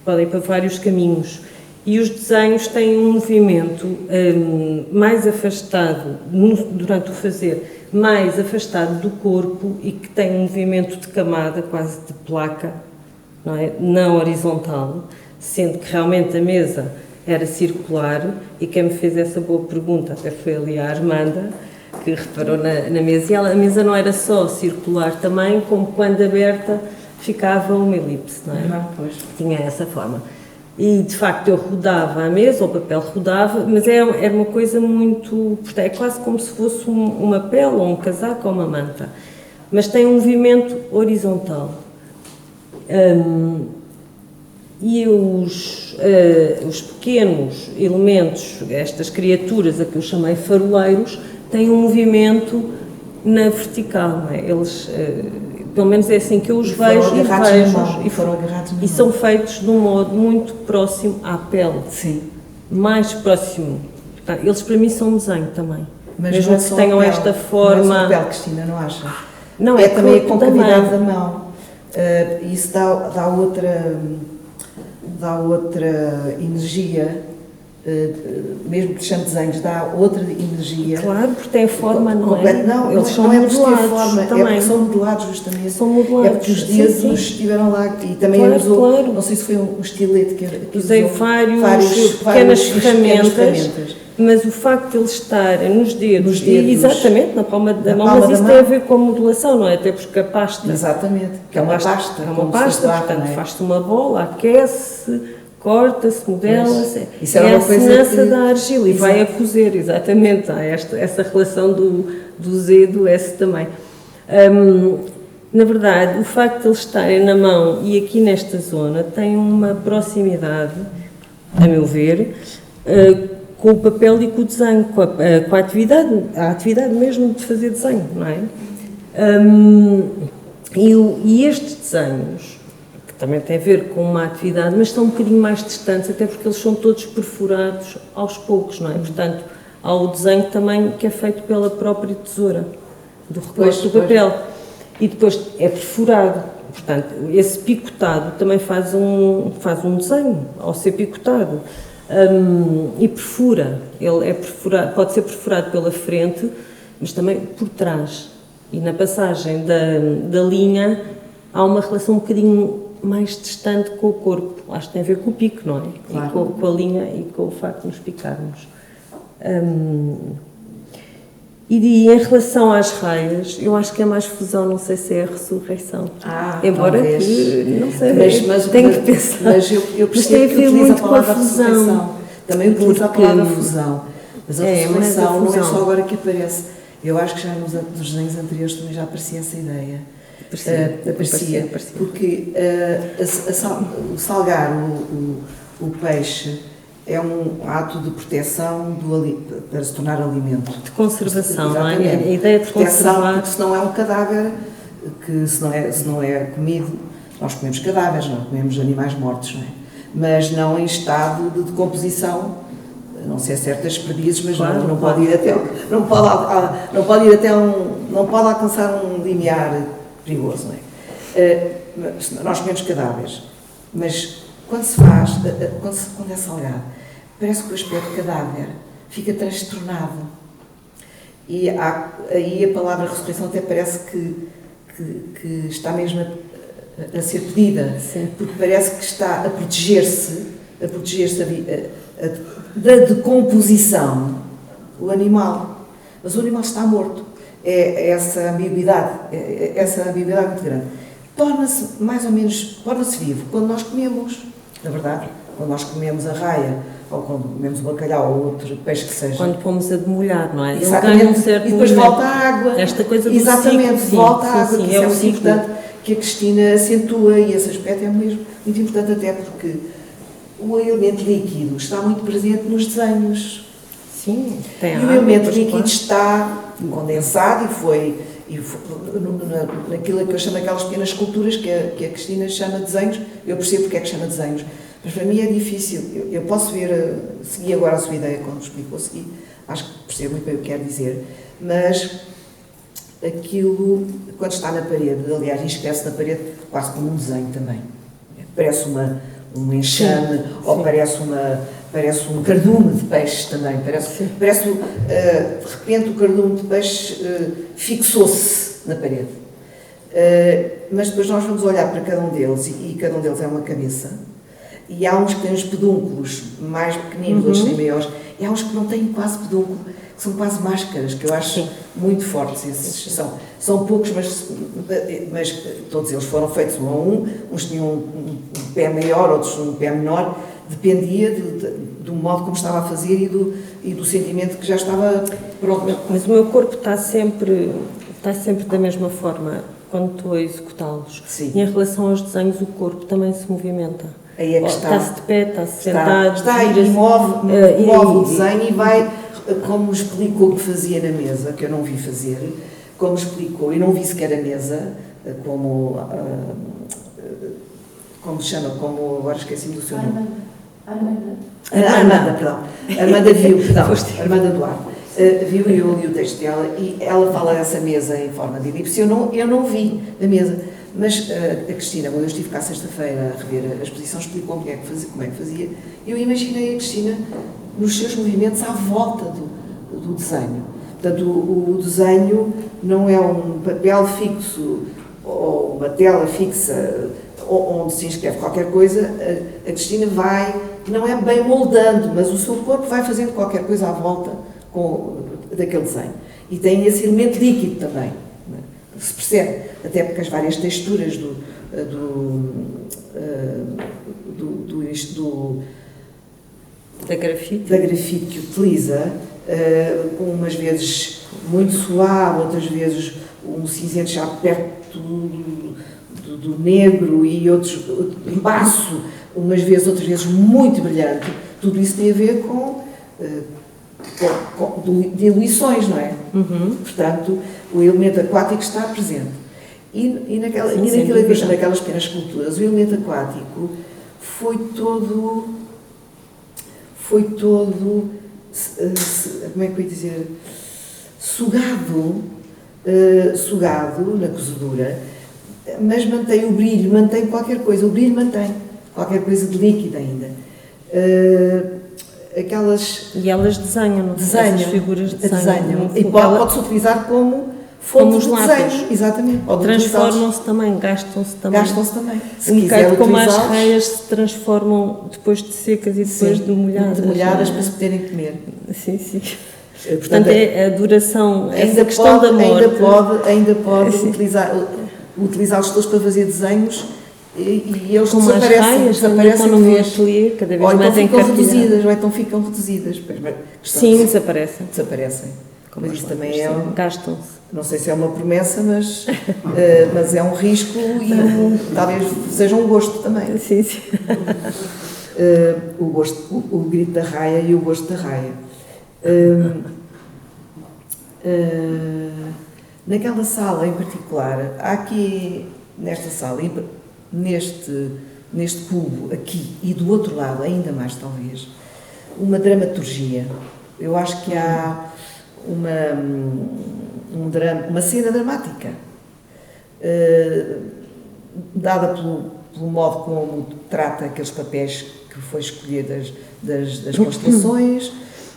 S1: podem ir para vários caminhos. E os desenhos têm um movimento mais afastado, durante o fazer, mais afastado do corpo e que tem um movimento de camada, quase de placa, não é? Não horizontal, sendo que realmente a mesa era circular, e quem me fez essa boa pergunta até foi ali a Armanda, que reparou na mesa, e a mesa não era só circular também, como quando aberta ficava uma elipse, não é?
S2: Pois.
S1: Tinha essa forma. E, de facto, eu rodava a mesa, o papel rodava, mas era uma coisa muito... É quase como se fosse uma pele, ou um casaco, ou uma manta. Mas tem um movimento horizontal. E os pequenos elementos, estas criaturas a que eu chamei faroleiros, têm um movimento na vertical, não é? Eles, pelo menos é assim que eu os vejo e são feitos de um modo muito próximo à pele.
S2: Sim.
S1: Mais próximo. Portanto, eles para mim são um desenho também.
S2: Mas
S1: mesmo que tenham esta forma.
S2: Não é só a pele, Cristina, não acha?
S1: Não,
S2: é também a concavidade da mão. Isso dá outra energia, mesmo que chame desenhos, dá outra energia.
S1: Claro, porque tem forma, não é?
S2: Não,
S1: eles são
S2: não é por ter forma,
S1: também.
S2: é porque são modelados justamente.
S1: São modelados.
S2: É porque os dedos estiveram lá e também usou, não sei se foi um estilete que
S1: usei várias pequenas ferramentas. Mas o facto de eles estarem nos dedos e exatamente na palma da mão, mas isso tem a ver com a modulação, não é? Até porque a pasta...
S2: Exatamente, que é uma pasta.
S1: É uma pasta, portanto, faz-se uma bola, aquece, corta-se, modela-se.
S2: Isso é
S1: a semelhança da argila e vai a cozer, exatamente. Há essa relação do Z e do S também. Na verdade, o facto de eles estarem na mão e aqui nesta zona tem uma proximidade, a meu ver, com o papel e com o desenho, com a atividade mesmo de fazer desenho, não é? E estes desenhos, que também têm a ver com uma atividade, mas são um bocadinho mais distantes, até porque eles são todos perfurados aos poucos, não é? Portanto, há o desenho também que é feito pela própria tesoura, do recorte do papel, e depois é perfurado. Portanto, esse picotado também faz um desenho, ao ser picotado. E perfura, ele é perfurado, pode ser perfurado pela frente, mas também por trás. E na passagem da linha há uma relação um bocadinho mais distante com o corpo. Acho que tem a ver com o pico, não é?
S2: Claro.
S1: E com a linha e com o facto de nos picarmos. E em relação às raias, eu acho que é mais fusão, não sei se é a ressurreição. Embora
S2: talvez.
S1: Que, não sei,
S2: mas
S1: tenho que pensar.
S2: Mas eu percebo que utiliza a palavra fusão. Também utiliza a palavra fusão. Mas a ressurreição não é só agora que aparece. Eu acho que já nos desenhos anteriores também já aparecia essa ideia. Aparecia. Porque o salgar o peixe é um ato de proteção para se tornar alimento.
S1: De conservação, não é?
S2: A
S1: ideia de conservar.
S2: Porque se não é um cadáver, que se não é comido, nós comemos cadáveres, não comemos animais mortos, não é? Mas não em estado de decomposição, não sei certas perdizes, mas claro, não pode ir até não pode alcançar um limiar perigoso, não é? Nós comemos cadáveres, mas quando é salgado, parece que o aspecto de cadáver fica transtornado. E aí a palavra ressurreição até parece que está mesmo a ser pedida. Sim. Porque parece que está a proteger-se da decomposição o animal. Mas o animal está morto. É essa ambiguidade muito grande. Torna-se mais ou menos, vivo quando nós comemos, na verdade, quando nós comemos a raia, ou quando comemos o bacalhau ou outro peixe que seja.
S1: Quando pomos a demolhar, não é?
S2: Exatamente, e depois volta a água.
S1: Esta coisa do
S2: exatamente,
S1: ciclo,
S2: volta a água,
S1: sim,
S2: que isso é muito importante, que a Cristina acentua, e esse aspecto é mesmo muito importante, até porque o elemento líquido está muito presente nos desenhos.
S1: Sim, tem
S2: e o elemento líquido está condensado e foi naquilo que eu chamo aquelas pequenas esculturas que a Cristina chama de desenhos. Eu percebo porque é que chama de desenhos, mas para mim é difícil. Eu posso seguir agora a sua ideia quando explico a seguir, acho que percebo muito bem o que quer dizer, mas aquilo, quando está na parede, aliás, inscreve-se na parede quase como um desenho também. Parece um enxame, ou parece um cardume de peixes também. Parece de repente o cardume de peixe fixou-se na parede. Mas depois nós vamos olhar para cada um deles, e cada um deles é uma cabeça, e há uns que têm os pedúnculos mais pequeninos, outros têm maiores, e há uns que não têm quase pedúnculo, que são quase máscaras, que eu acho muito fortes. Esses são poucos, mas todos eles foram feitos um a um. Uns tinham um pé maior, outros um pé menor, dependia do modo como estava a fazer e do sentimento que já estava pronto.
S1: Mas o meu corpo está sempre da mesma forma quando estou a executá-los. E em relação aos desenhos, o corpo também se movimenta.
S2: Aí é que
S1: Está-se de pé, está-se sentado.
S2: Está e move o desenho e vai, como explicou que fazia na mesa, que eu não vi fazer, como explicou, e não vi sequer a mesa, como se chama, como agora esqueci-me do seu nome. Armanda, perdão. Armanda viu, Armanda Duarte. Viu e eu li o texto dela e ela fala dessa mesa em forma de elipse. Eu não vi a mesa, mas a Cristina, quando eu estive cá sexta-feira a rever a exposição, explicou como é que fazia. Eu imaginei a Cristina nos seus movimentos à volta do desenho. Portanto, o desenho não é um papel fixo ou uma tela fixa onde se inscreve qualquer coisa. A Cristina vai, não é bem moldando, mas o seu corpo vai fazendo qualquer coisa à volta daquele desenho. E tem esse elemento líquido também, né? Se percebe, até porque as várias texturas
S1: da
S2: grafite que utiliza, umas vezes muito suave, outras vezes um cinzento já perto do negro e outros baço, outras vezes muito brilhante. Tudo isso tem a ver com diluições, não é?
S1: Uhum.
S2: Portanto, o elemento aquático está presente. E naquelas pequenas esculturas, o elemento aquático foi todo, como é que eu ia dizer, sugado na cozedura, mas mantém o brilho, mantém qualquer coisa, o brilho mantém qualquer coisa de líquido ainda.
S1: E elas desenham. Essas figuras desenham.
S2: E pode-se utilizar como fonte de desenho. Exatamente.
S1: Transformam-se também, gastam-se também.
S2: Se
S1: um bocado como as raias se transformam depois de secas e depois de molhadas.
S2: Para se poderem comer.
S1: Sim. Portanto, é a duração, essa questão da morte.
S2: Ainda pode utilizá-los todos para fazer desenhos e eles
S1: como desaparecem
S2: no
S1: meu ateliê, cada vez mais
S2: reduzidas, ou então ficam reduzidas.
S1: Sim, desaparecem.
S2: Mas isso também
S1: gastam-se.
S2: Não sei se é uma promessa, mas é um risco e talvez seja um gosto também.
S1: Sim.
S2: O grito da raia e o gosto da raia. Naquela sala em particular, há aqui nesta sala, neste cubo aqui e do outro lado, ainda mais talvez, uma dramaturgia. Eu acho que há uma cena dramática, dada pelo modo como trata aqueles papéis que foi escolher das constelações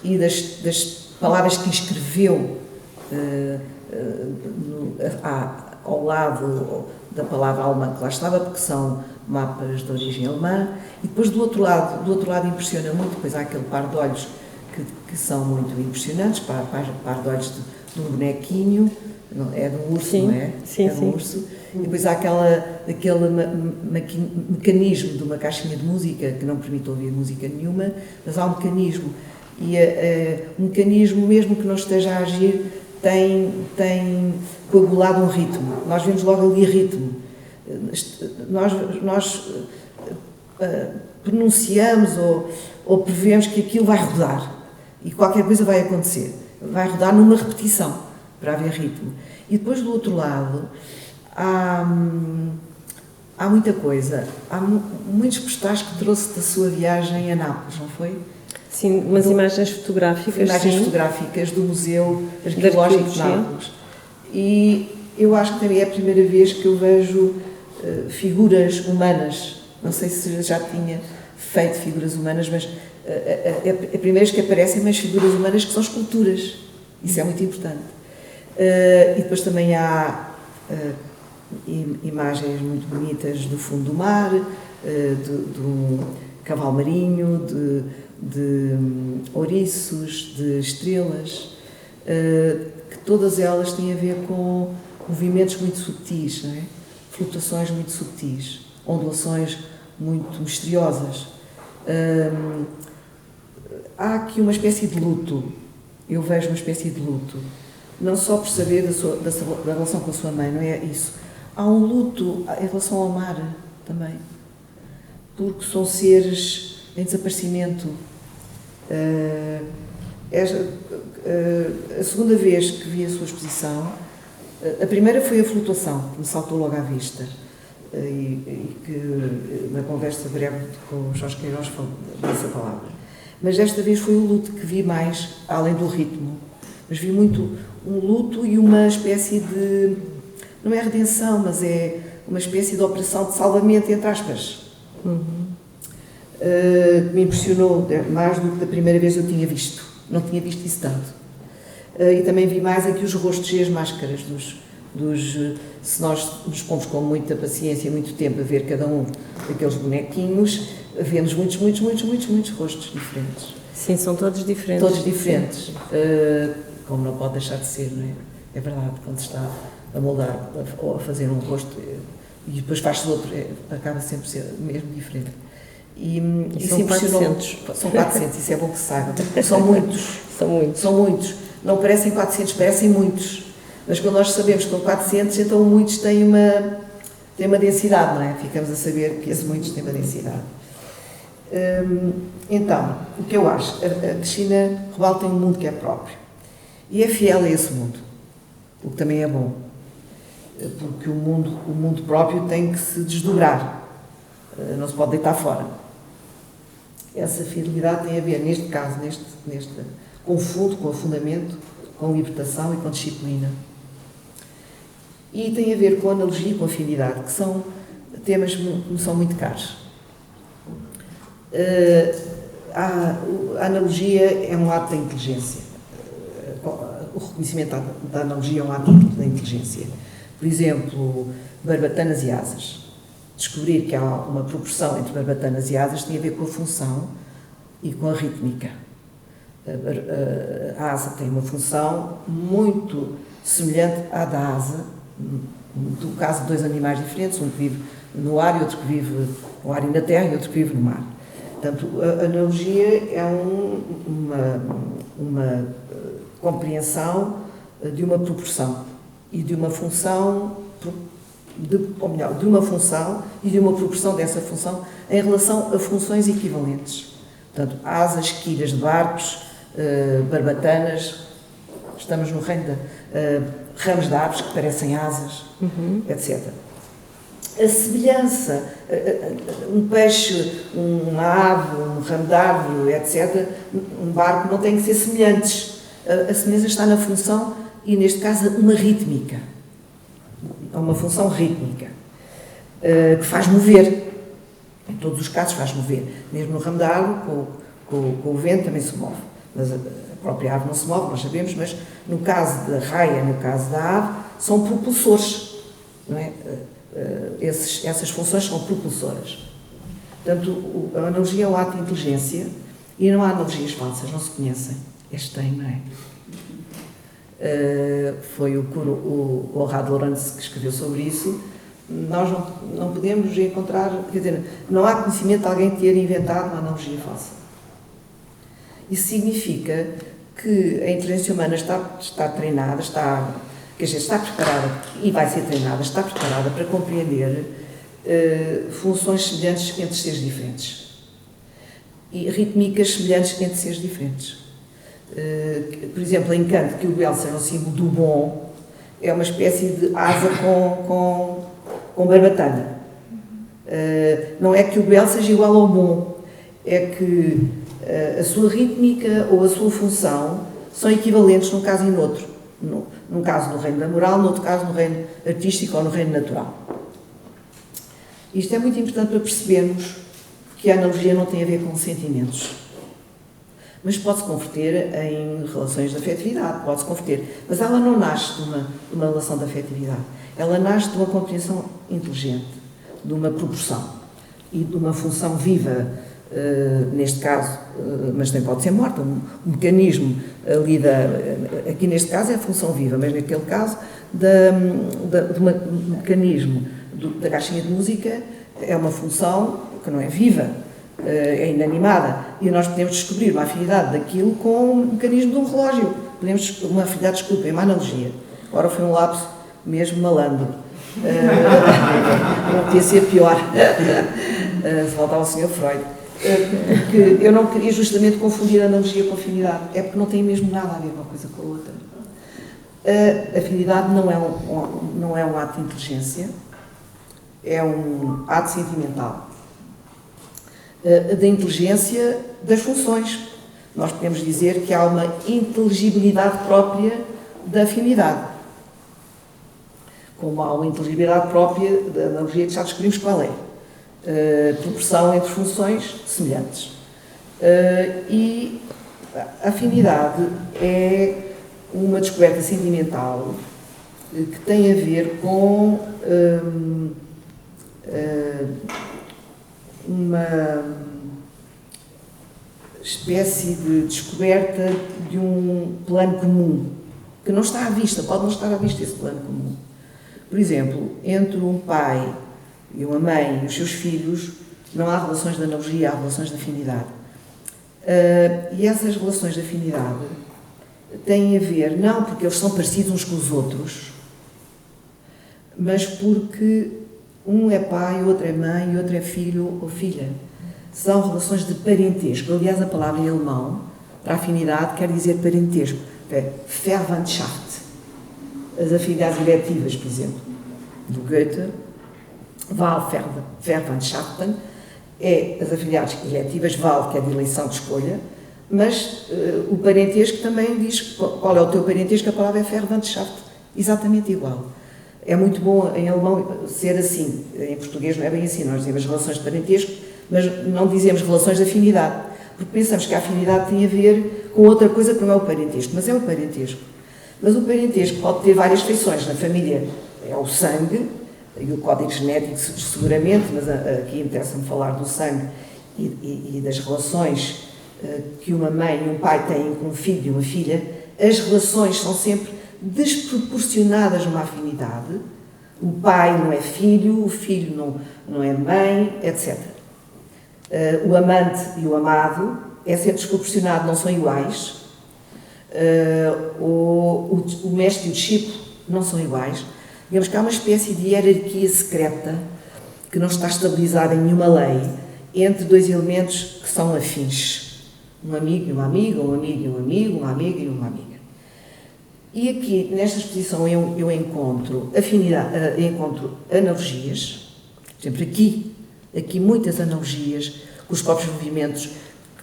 S2: e das palavras que escreveu ao lado da palavra alemã que lá estava, porque são mapas de origem alemã, e depois do outro lado impressiona muito, depois há aquele par de olhos que são muito impressionantes, par de olhos de um bonequinho, é de um urso, não é?
S1: Sim.
S2: Um urso. E depois há aquele mecanismo de uma caixinha de música que não permite ouvir música nenhuma, mas há um mecanismo, e um mecanismo, mesmo que não esteja a agir, tem coagulado um ritmo. Nós vemos logo ali ritmo. Nós pronunciamos ou prevemos que aquilo vai rodar e qualquer coisa vai acontecer. Vai rodar numa repetição, para haver ritmo. E depois do outro lado há muita coisa. Há muitos postais que trouxe da sua viagem a Nápoles, não foi?
S1: Sim, umas imagens fotográficas.
S2: Fotográficas do Museu Arqueológico de Nápoles. E eu acho que também é a primeira vez que eu vejo figuras humanas. Não sei se já tinha feito figuras humanas, mas é a primeira vez que aparecem umas figuras humanas que são esculturas. Isso é muito importante. E depois também há imagens muito bonitas do fundo do mar, de um cavalo marinho, de ouriços, de estrelas, que todas elas têm a ver com movimentos muito subtis, não é? Flutuações muito subtis, ondulações muito misteriosas. Há aqui uma espécie de luto, eu vejo uma espécie de luto, não só por saber da relação com a sua mãe, não é isso. Há um luto em relação ao mar também. porque são seres em desaparecimento. A segunda vez que vi a sua exposição, a primeira foi a flutuação, que me saltou logo à vista, e que na conversa breve com o Jorge Queiroz falou dessa palavra. Mas desta vez foi o luto que vi mais, além do ritmo. Mas vi muito um luto e uma espécie de, não é redenção, mas é uma espécie de operação de salvamento, entre aspas. Que me impressionou mais do que da primeira vez eu tinha visto. Não tinha visto isso tanto. E também vi mais aqui os rostos e as máscaras se nós nos pomos com muita paciência e muito tempo a ver cada um daqueles bonequinhos, vemos muitos rostos diferentes.
S1: Sim, são todos diferentes.
S2: Todos diferentes. Como não pode deixar de ser, não é? É verdade, quando se está a moldar ou a fazer um rosto e depois faz-se outro, acaba sempre a ser mesmo diferente. E
S1: são 400.
S2: São 400, isso é bom que se saiba. São muitos.
S1: São muitos.
S2: Não parecem 400, parecem muitos. Mas quando nós sabemos que são 400, então muitos têm uma densidade, não é? Ficamos a saber que esses muitos têm uma densidade. Então, o que eu acho? A Cristina Rebalo tem um mundo que é próprio. E é fiel a esse mundo. O que também é bom. Porque o mundo próprio tem que se desdobrar. Não se pode deitar fora. Essa fidelidade tem a ver, neste caso, neste confundo com afundamento, com libertação e com disciplina. E tem a ver com a analogia e com a afinidade, que são temas que me são muito caros. A analogia é um ato da inteligência. O reconhecimento da analogia é um ato da inteligência. Por exemplo, barbatanas e asas. Descobrir que há uma proporção entre barbatanas e asas tem a ver com a função e com a rítmica. A asa tem uma função muito semelhante à da asa, no caso de dois animais diferentes, um que vive no ar e outro que vive no ar e na terra e outro que vive no mar. Portanto, a analogia é uma compreensão de uma proporção e de uma função, de uma função e de uma proporção dessa função em relação a funções equivalentes. Portanto, asas, quilhas de barcos, barbatanas, estamos no reino de ramos de árvores que parecem asas, etc. A semelhança, um peixe, uma ave, um ramo de árvore, etc., um barco não tem que ser semelhantes. A semelhança está na função e, neste caso, uma rítmica. É uma função rítmica que faz mover. Em todos os casos faz mover. Mesmo no ramo da árvore, com o vento também se move. Mas a própria árvore não se move, nós sabemos, mas no caso da raia, no caso da ave, são propulsores. Não é? Essas funções são propulsoras. Portanto, a analogia é um ato de inteligência e não há analogias falsas, não se conhecem. Este tem, não é? Foi o Conrad Lorenz que escreveu sobre isso. Nós não podemos encontrar, quer dizer, não há conhecimento de alguém ter inventado uma analogia falsa. Isso significa que a inteligência humana está treinada, está preparada e vai ser treinada, está preparada para compreender funções semelhantes entre seres diferentes e rítmicas semelhantes entre seres diferentes. Por exemplo, em Kant, que o Belser é um símbolo do bom, é uma espécie de asa com barbatana. Não é que o belo seja igual ao bom, é que a sua rítmica ou a sua função são equivalentes num caso e no outro. Num caso no reino da moral, no outro caso no reino artístico ou no reino natural. Isto é muito importante para percebermos que a analogia não tem a ver com sentimentos. Mas pode-se converter em relações de afetividade, pode-se converter. Mas ela não nasce de uma relação de afetividade. Ela nasce de uma compreensão inteligente, de uma proporção e de uma função viva, neste caso, mas também pode ser morta, um mecanismo ali aqui neste caso é a função viva, mas naquele caso de um mecanismo da caixinha de música é uma função que não é viva, é inanimada, e nós podemos descobrir uma afinidade daquilo com o mecanismo de um relógio. Podemos, uma afinidade, desculpa, é uma analogia. Agora foi um lapso mesmo malandro. Não podia ser pior. Se voltar ao Sr. Freud. Porque eu não queria justamente confundir a analogia com a afinidade. É porque não tem mesmo nada a ver uma coisa com a outra. A afinidade não é um ato de inteligência, é um ato sentimental. Da inteligência das funções. Nós podemos dizer que há uma inteligibilidade própria da afinidade. Como há uma inteligibilidade própria da analogia que já descobrimos qual é. Proporção entre funções semelhantes. E a afinidade é uma descoberta sentimental que tem a ver com uma espécie de descoberta de um plano comum, que não está à vista, pode não estar à vista esse plano comum. Por exemplo, entre um pai e uma mãe e os seus filhos, não há relações de analogia, há relações de afinidade. E essas relações de afinidade têm a ver, não porque eles são parecidos uns com os outros, mas porque um é pai, outro é mãe, outro é filho ou filha. São relações de parentesco. Aliás, a palavra em alemão, para afinidade, quer dizer parentesco. É Verwandtschaft. As afinidades eletivas, por exemplo, do Goethe, Wahlverwandtschaften, é as afinidades eletivas, Wahl, que é de eleição de escolha, mas o parentesco também diz qual é o teu parentesco, a palavra é Verwandtschaft, exatamente igual. É muito bom em alemão ser assim, em português não é bem assim, nós dizemos relações de parentesco, mas não dizemos relações de afinidade, porque pensamos que a afinidade tem a ver com outra coisa que não é o parentesco, mas é o parentesco. Mas o parentesco pode ter várias feições, na família é o sangue, e o código genético seguramente, mas aqui interessa-me falar do sangue e das relações que uma mãe e um pai têm com um filho e uma filha. As relações são sempre desproporcionadas numa afinidade. O pai não é filho, o filho não é mãe, etc. O amante e o amado é sempre desproporcionado, não são iguais. O mestre e o discípulo não são iguais. Digamos que há uma espécie de hierarquia secreta que não está estabilizada em nenhuma lei entre dois elementos que são afins. Um amigo e uma amiga, um amigo e um amigo, uma amiga e uma amiga. E aqui, nesta exposição, eu encontro afinidade, encontro analogias, por exemplo, aqui muitas analogias com os próprios movimentos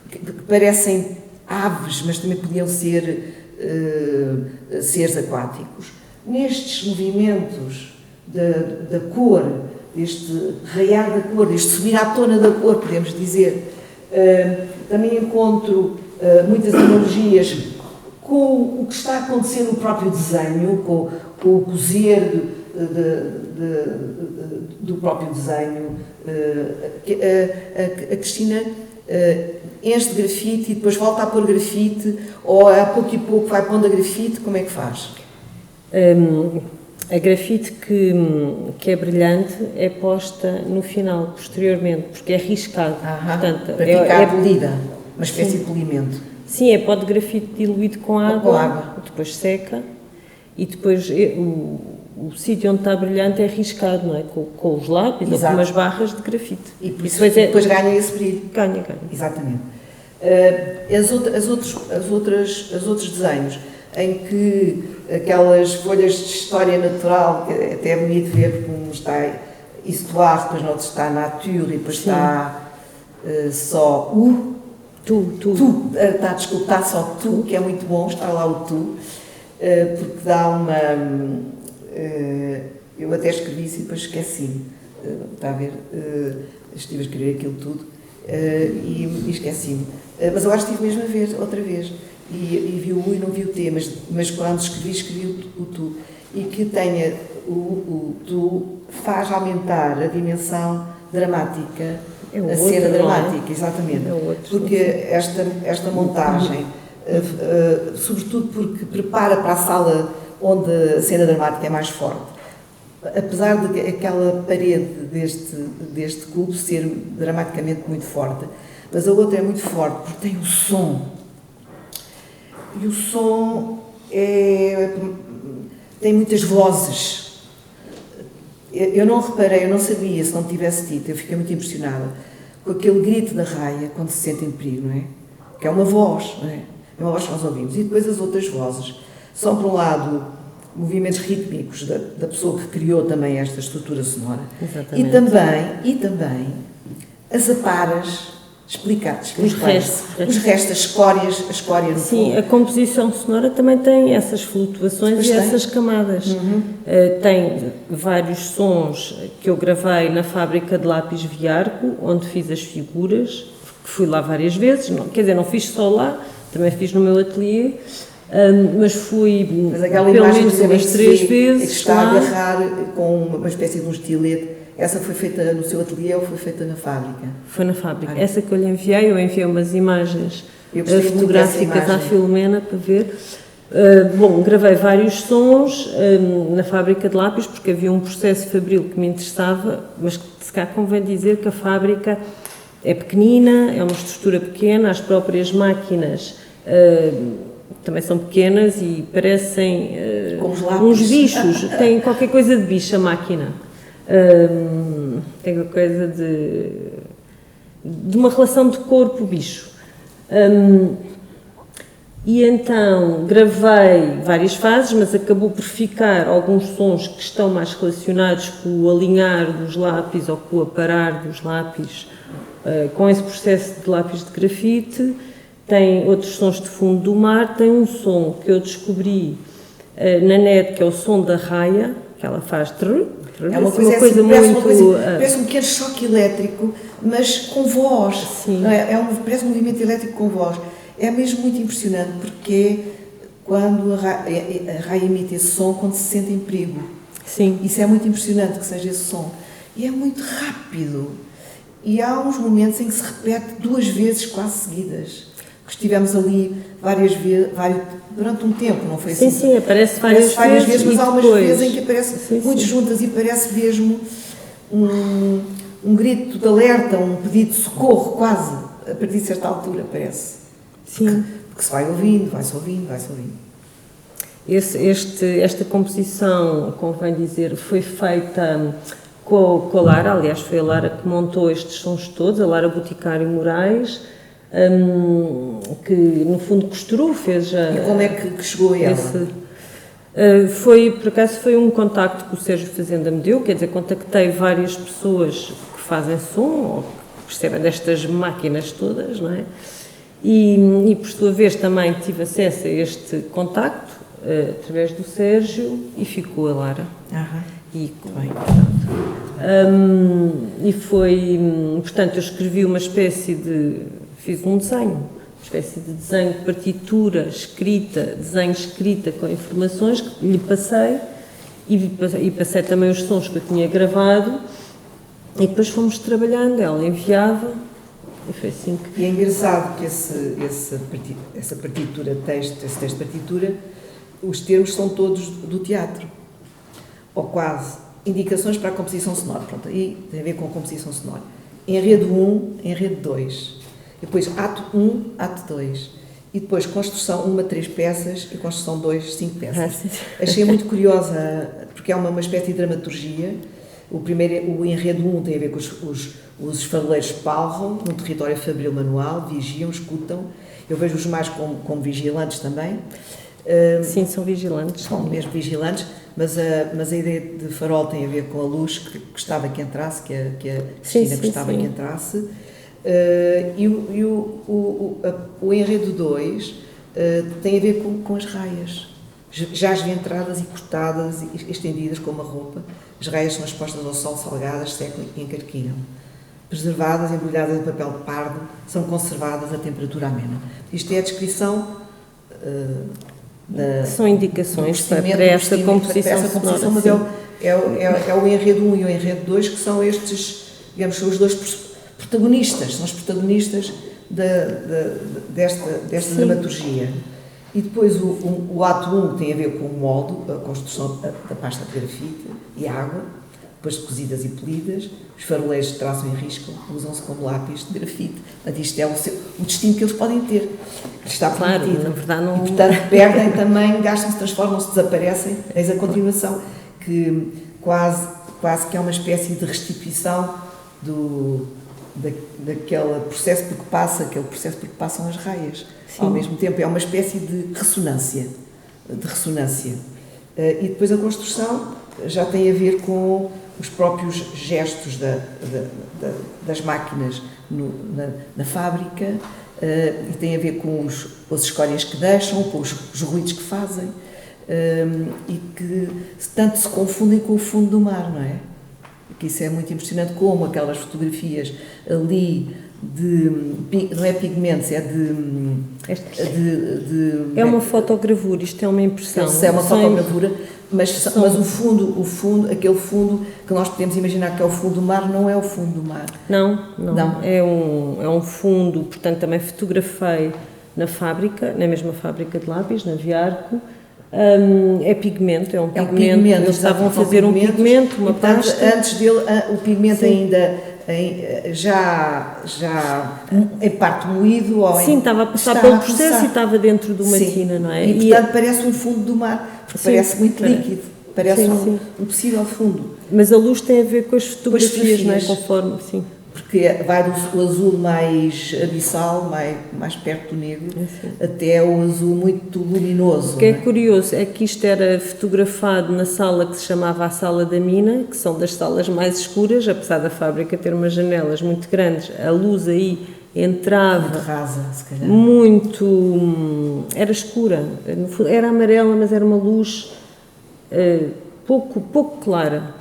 S2: que parecem aves, mas também podiam ser seres aquáticos. Nestes movimentos da cor, deste raiar da cor, deste subir à tona da cor, podemos dizer, também encontro muitas analogias com o que está a acontecer no próprio desenho, com o cozer do próprio desenho. A Cristina enche de grafite e depois volta a pôr grafite, ou a pouco e pouco vai pondo a grafite, como é que faz?
S1: A grafite que é brilhante é posta no final, posteriormente, porque é riscado.
S2: Portanto, para ficar polida, uma espécie de polimento.
S1: Sim, é pó de grafite diluído com água, depois seca, e depois o sítio onde está brilhante é riscado, não é? Com os lápis ou com umas barras de grafite.
S2: E por isso depois ganha esse brilho.
S1: Ganha.
S2: Exatamente. Os outros desenhos, em que aquelas folhas de história natural, que até é bonito ver, porque um está histoire, depois no outro está nature, e depois está só está só tu, que é muito bom, está lá o tu, porque dá uma... eu até escrevi isso e depois esqueci-me, está a ver? Estive a escrever aquilo tudo e esqueci-me. Mas agora estive mesmo a ver outra vez. E vi o U e não vi o T, mas quando escrevi o tu. E que tenha o tu faz aumentar a dimensão dramática, a cena dramática, exatamente. Porque esta montagem, sobretudo porque prepara para a sala onde a cena dramática é mais forte. Apesar de aquela parede deste cubo ser dramaticamente muito forte, mas a outra é muito forte porque tem o som. E o som tem muitas vozes. Eu não reparei, eu não sabia, se não tivesse dito, eu fiquei muito impressionada. com aquele grito da raia quando se sente em perigo, não é? Que é uma voz, não é? É uma voz que nós ouvimos. E depois as outras vozes são, por um lado, movimentos rítmicos da pessoa que criou também esta estrutura sonora.
S1: Exatamente.
S2: E também as aparas explicadas.
S1: Os restos,
S2: a escória no
S1: Sim,
S2: fogo.
S1: a composição sonora também tem essas flutuações
S2: Pois
S1: e
S2: tem.
S1: essas camadas. Tem vários sons que eu gravei na fábrica de lápis Viarco, onde fiz as figuras, que fui lá várias vezes, quer dizer, não fiz só lá, também fiz no meu ateliê, mas fui
S2: Mas aquela
S1: pelo
S2: imagem
S1: menos
S2: que
S1: umas 3
S2: que
S1: vezes
S2: está a
S1: lá.
S2: agarrar com uma espécie de um estilete. Essa foi feita no seu ateliê ou foi feita na fábrica?
S1: Foi na fábrica.
S2: Olha.
S1: Essa que eu lhe enviei, eu enviei umas imagens
S2: Eu gostei muito
S1: fotográficas
S2: dessa
S1: à
S2: imagem.
S1: Filomena para ver. Bom, gravei vários sons na fábrica de lápis, porque havia um processo fabril que me interessava, mas que se cá convém dizer que a fábrica é pequenina, é uma estrutura pequena, as próprias máquinas também são pequenas e parecem
S2: Como os lápis.
S1: uns bichos, tem qualquer coisa de bicho a máquina. Tem qualquer coisa de uma relação de corpo-bicho. E então gravei várias fases, mas acabou por ficar alguns sons que estão mais relacionados com o alinhar dos lápis ou com o aparar dos lápis, com esse processo de lápis de grafite. Tem outros sons de fundo do mar, tem um som que eu descobri na net, que é o som da raia, que ela faz
S2: É uma coisa, parece um pequeno choque elétrico, mas com voz.
S1: Sim.
S2: Não é? Parece um movimento elétrico com voz. É mesmo muito impressionante, porque quando a raia emite esse som, quando se sente em perigo.
S1: Sim.
S2: Isso é muito impressionante que seja esse som. E é muito rápido. E há uns momentos em que se repete 2 vezes quase seguidas. Que estivemos ali várias vezes, durante um tempo, não foi assim?
S1: Sim, aparece várias vezes,
S2: mas há umas
S1: depois...
S2: vezes em que aparece muito juntas e parece mesmo um grito de alerta, um pedido de socorro, quase, a partir de certa altura, parece.
S1: Sim.
S2: Porque se vai ouvindo, vai-se ouvindo, vai-se ouvindo.
S1: Esta composição, convém dizer, foi feita com a Lara, aliás foi a Lara que montou estes sons todos, a Lara Boticário Moraes, que no fundo costurou, fez a...
S2: E como é que chegou a ela?
S1: Por acaso foi um contacto que o Sérgio Fazenda me deu, quer dizer, contactei várias pessoas que fazem som, ou que percebem destas máquinas todas, não é? E por sua vez também tive acesso a este contacto, através do Sérgio, e ficou a Lara. E bem, e foi, portanto, eu escrevi uma espécie fiz um desenho, uma espécie de desenho de partitura escrita, desenho escrita com informações que lhe passei e passei também os sons que eu tinha gravado e depois fomos trabalhando, ela enviava e foi assim que...
S2: E é engraçado que essa partitura, esse texto de partitura, os termos são todos do teatro, ou quase, indicações para a composição sonora, pronto, aí tem a ver com a composição sonora. Enredo 1, enredo 2. Depois ato 1, ato 2. E depois construção 1 a 3 peças e construção 2, 5 peças. Achei muito curiosa, porque é uma espécie de dramaturgia. O enredo 1 tem a ver com os faroleiros palram no território fabril manual, vigiam, escutam. Eu vejo os mais como vigilantes também.
S1: Sim, são vigilantes.
S2: São mesmo vigilantes, mas a ideia de farol tem a ver com a luz que gostava que entrasse, que a Cristina gostava que entrasse. E o enredo 2 tem a ver com as raias, já esventradas e cortadas e estendidas como a roupa. As raias são expostas ao sol, salgadas, secam e encarquilham. Preservadas, embrulhadas em papel pardo, são conservadas a temperatura amena. Isto é a descrição
S1: são indicações para essa composição sonora,
S2: mas é o enredo 1 e o enredo 2 que são estes, digamos, são os dois protagonistas, são os protagonistas desta dramaturgia. E depois o ato 1 tem a ver com o molde, a construção da pasta de grafite e água, depois de cozidas e polidas, os faroleiros traçam e riscam, usam-se como lápis de grafite. Portanto, isto é o destino que eles podem ter, que está prometido.
S1: Claro, na verdade não...
S2: E, portanto, perdem também, gastam-se, transformam-se, desaparecem. Eis a continuação, que quase que é uma espécie de restituição daquele processo aquele processo porque passam as raias.
S1: Sim.
S2: Ao mesmo tempo é uma espécie de ressonância. E depois a construção já tem a ver com os próprios gestos das máquinas na fábrica, e tem a ver com as escórias que deixam, com os ruídos que fazem, e que tanto se confundem com o fundo do mar, não é? Que isso é muito impressionante, como aquelas fotografias ali não é pigmentos, é
S1: é uma fotogravura, isto é uma impressão.
S2: Isso é uma fotogravura, mas o fundo, aquele fundo que nós podemos imaginar que é o fundo do mar, não é o fundo do mar.
S1: Não. É um fundo, portanto também fotografei na mesma fábrica de lápis, na Viarco. É pigmento, é um pigmento. Eles estavam a fazer um pigmento, uma pasta.
S2: Antes dele, o pigmento ainda já em parte moído.
S1: Sim, estava a passar pelo processo e estava dentro de uma tina, não é?
S2: E portanto parece um fundo do mar, porque parece muito líquido, parece um possível fundo.
S1: Mas a luz tem a ver com as fotografias, não é? Conforme, sim.
S2: Porque vai do azul mais abissal, mais perto do negro, até o azul muito luminoso.
S1: O que é curioso é que isto era fotografado na sala que se chamava a Sala da Mina, que são das salas mais escuras, apesar da fábrica ter umas janelas muito grandes, a luz aí entrava
S2: muito rasa, se calhar.
S1: Era escura, era amarela, mas era uma luz pouco clara.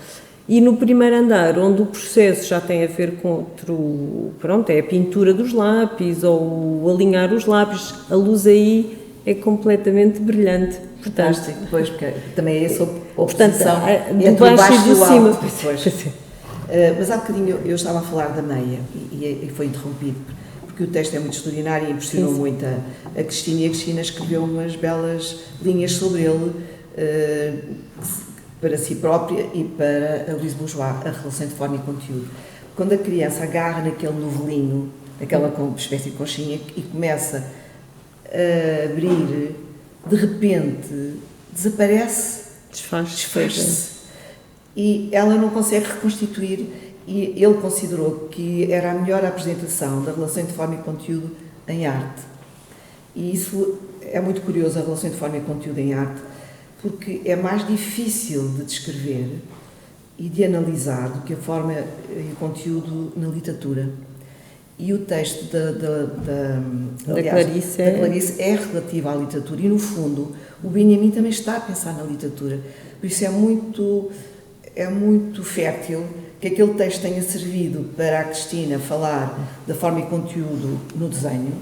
S1: E no primeiro andar, onde o processo já tem a ver com outro, é a pintura dos lápis ou alinhar os lápis, a luz aí é completamente brilhante.
S2: Fantástico, pois, porque também é essa oposição
S1: do baixo e do cima.
S2: Mas há bocadinho eu estava a falar da meia e foi interrompido, porque o texto é muito extraordinário e impressionou muito a Cristina, e a Cristina escreveu umas belas linhas sobre ele, para si própria e para a Louise Bourgeois, a relação de forma e conteúdo. Quando a criança agarra naquele novelinho, aquela espécie de conchinha, e começa a abrir, de repente desaparece, desfaz-se. E ela não consegue reconstituir, e ele considerou que era a melhor apresentação da relação de forma e conteúdo em arte. E isso é muito curioso, a relação de forma e conteúdo em arte, porque é mais difícil de descrever e de analisar do que a forma e o conteúdo na literatura. E o texto da Clarice é relativo à literatura, e no fundo o Benjamin também está a pensar na literatura. Por isso é muito fértil que aquele texto tenha servido para a Cristina falar da forma e conteúdo no desenho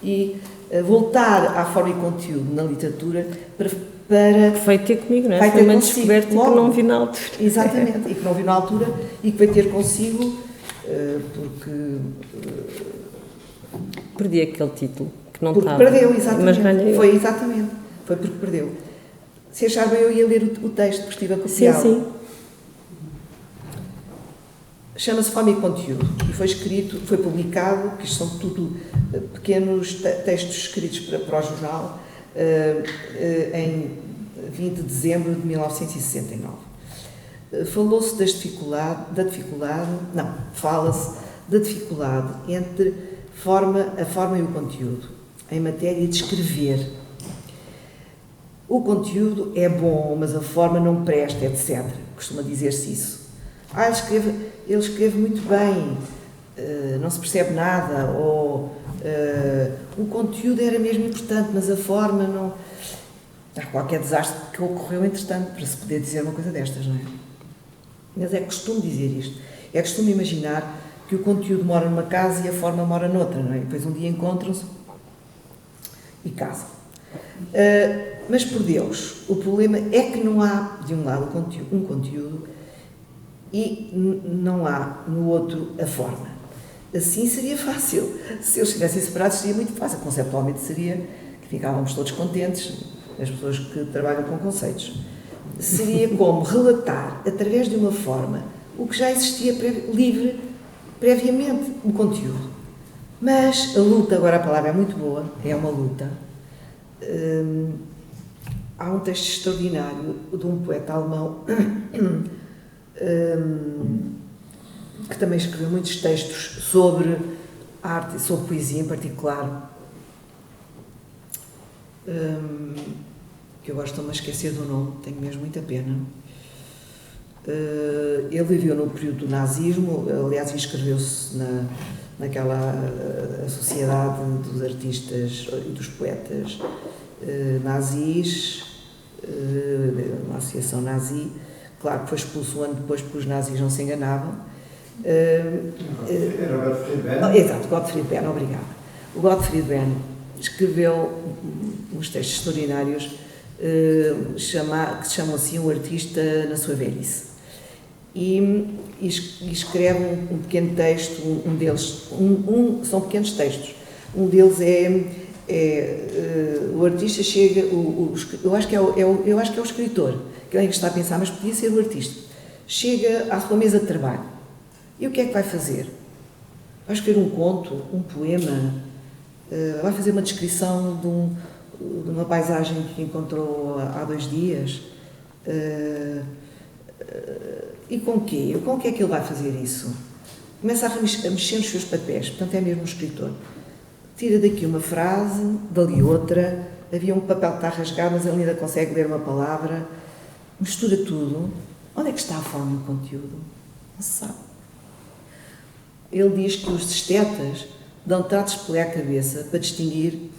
S2: e voltar à forma e conteúdo na literatura para
S1: vai ter comigo, não é? Foi uma descoberta que não vi na altura.
S2: Exatamente, e que não vi na altura e que vai ter consigo, porque...
S1: perdi aquele título, que não
S2: porque
S1: estava.
S2: Perdeu, exatamente.
S1: Mas ganhei.
S2: Foi porque perdeu. Se achar bem, eu ia ler o texto, porque estive a copiá-lo.
S1: Sim.
S2: Chama-se Forma e Conteúdo e foi publicado, que isto são tudo pequenos textos escritos para o jornal, em 20 de dezembro de 1969. Fala-se da dificuldade entre a forma e o conteúdo, em matéria de escrever. O conteúdo é bom, mas a forma não presta, etc. Costuma dizer-se isso. Ele escreve muito bem, não se percebe nada, ou o conteúdo era mesmo importante, mas a forma não... Há qualquer desastre que ocorreu entretanto para se poder dizer uma coisa destas, não é? Mas é costume dizer isto. É costume imaginar que o conteúdo mora numa casa e a forma mora noutra, não é? E depois um dia encontram-se e casam. Mas, por Deus, o problema é que não há, de um lado, um conteúdo e não há, no outro, a forma. Assim seria fácil. Se eles estivessem separados, seria muito fácil. Conceptualmente seria que ficávamos todos contentes, as pessoas que trabalham com conceitos. Seria como relatar, através de uma forma, o que já existia previamente, o conteúdo. Mas a luta, agora a palavra é muito boa, é uma luta. Há um texto extraordinário de um poeta alemão
S3: que também escreveu muitos textos sobre arte e sobre poesia em particular, que eu gosto de me esquecer do nome, tenho mesmo muita pena. Ele viveu no período do nazismo, aliás, inscreveu-se naquela a sociedade dos artistas e dos poetas nazis, uma associação nazi. Claro que foi expulso um ano depois porque os nazis não se enganavam.
S4: Era Gottfried Benn?
S3: Exato, Gottfried Benn, obrigada. O Gottfried Benn escreveu uns textos extraordinários que se chamam assim O Artista na Sua Velhice. E escreve um pequeno texto, um deles, são pequenos textos. Um deles o artista chega, eu acho que é o escritor, que é que está a pensar, mas podia ser o artista. Chega à sua mesa de trabalho. E o que é que vai fazer? Vai escrever um conto, um poema, vai fazer uma descrição de uma paisagem que encontrou há 2 dias. E com o quê? Com o que é que ele vai fazer isso? Começa a mexer nos seus papéis, portanto é mesmo um escritor. Tira daqui uma frase, dali outra, havia um papel que está rasgado, mas ele ainda consegue ler uma palavra, mistura tudo. Onde é que está a forma e o conteúdo? Não se sabe. Ele diz que os estetas dão tratos pela cabeça para distinguir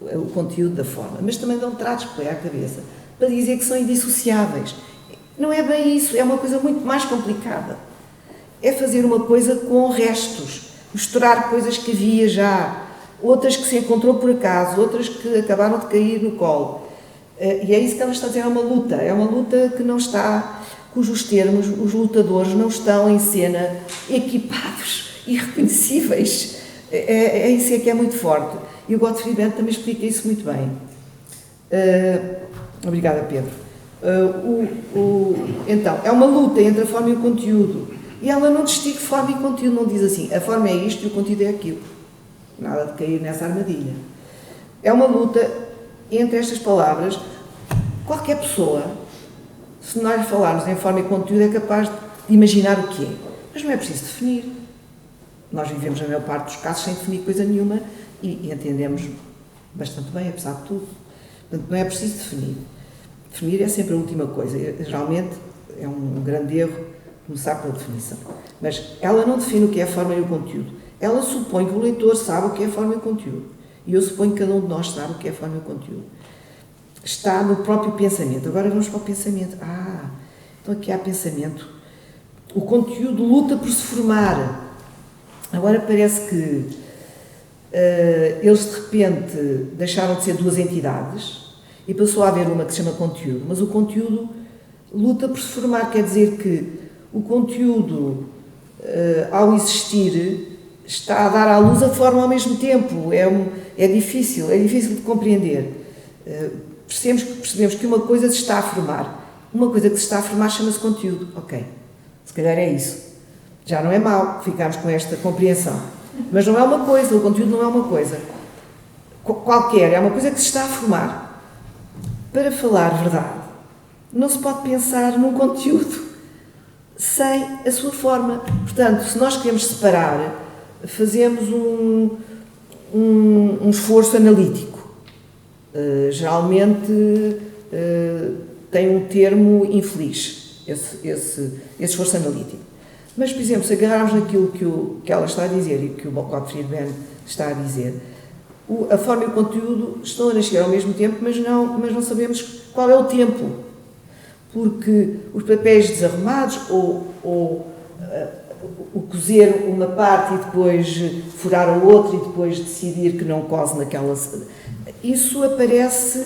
S3: o conteúdo da forma, mas também dão tratos pela cabeça para dizer que são indissociáveis. Não é bem isso, é uma coisa muito mais complicada. É fazer uma coisa com restos, misturar coisas que havia já, outras que se encontrou por acaso, outras que acabaram de cair no colo. E é isso que ela está a dizer, é uma luta que não está, cujos termos, os lutadores não estão em cena equipados e reconhecíveis. É isso que é muito forte. E o Gottfried Benn também explica isso muito bem. Obrigada, Pedro. Então, é uma luta entre a forma e o conteúdo. E ela não distingue forma e conteúdo, não diz assim, a forma é isto e o conteúdo é aquilo. Nada de cair nessa armadilha. É uma luta entre estas palavras. Qualquer pessoa, se nós lhe falarmos em forma e conteúdo, é capaz de imaginar o que é. Mas não é preciso definir. Nós vivemos, na maior parte dos casos, sem definir coisa nenhuma e entendemos bastante bem, apesar de tudo. Portanto, não é preciso definir. Definir é sempre a última coisa. Geralmente é um grande erro começar pela definição. Mas ela não define o que é a forma e o conteúdo. Ela supõe que o leitor sabe o que é a forma e o conteúdo. E eu suponho que cada um de nós sabe o que é a forma e o conteúdo. Está no próprio pensamento. Agora vamos para o pensamento. Então aqui há pensamento. O conteúdo luta por se formar. Agora parece que eles de repente deixaram de ser 2 entidades e passou a haver uma que se chama conteúdo, mas o conteúdo luta por se formar, quer dizer que o conteúdo, ao existir, está a dar à luz a forma ao mesmo tempo, é difícil de compreender. Percebemos que uma coisa se está a formar, uma coisa que se está a formar chama-se conteúdo, ok, se calhar é isso, já não é mau ficarmos com esta compreensão, mas não é uma coisa, o conteúdo não é uma coisa qualquer, é uma coisa que se está a formar. Para falar verdade, não se pode pensar num conteúdo sem a sua forma. Portanto, se nós queremos separar, fazemos um esforço analítico. Geralmente tem um termo infeliz, esse esforço analítico. Mas, por exemplo, se agarrarmos naquilo que ela está a dizer e que o Gottfried Benn está a dizer, a forma e o conteúdo estão a nascer ao mesmo tempo, mas não sabemos qual é o tempo. Porque os papéis desarrumados ou o cozer uma parte e depois furar a outra e depois decidir que não cose naquela... Isso aparece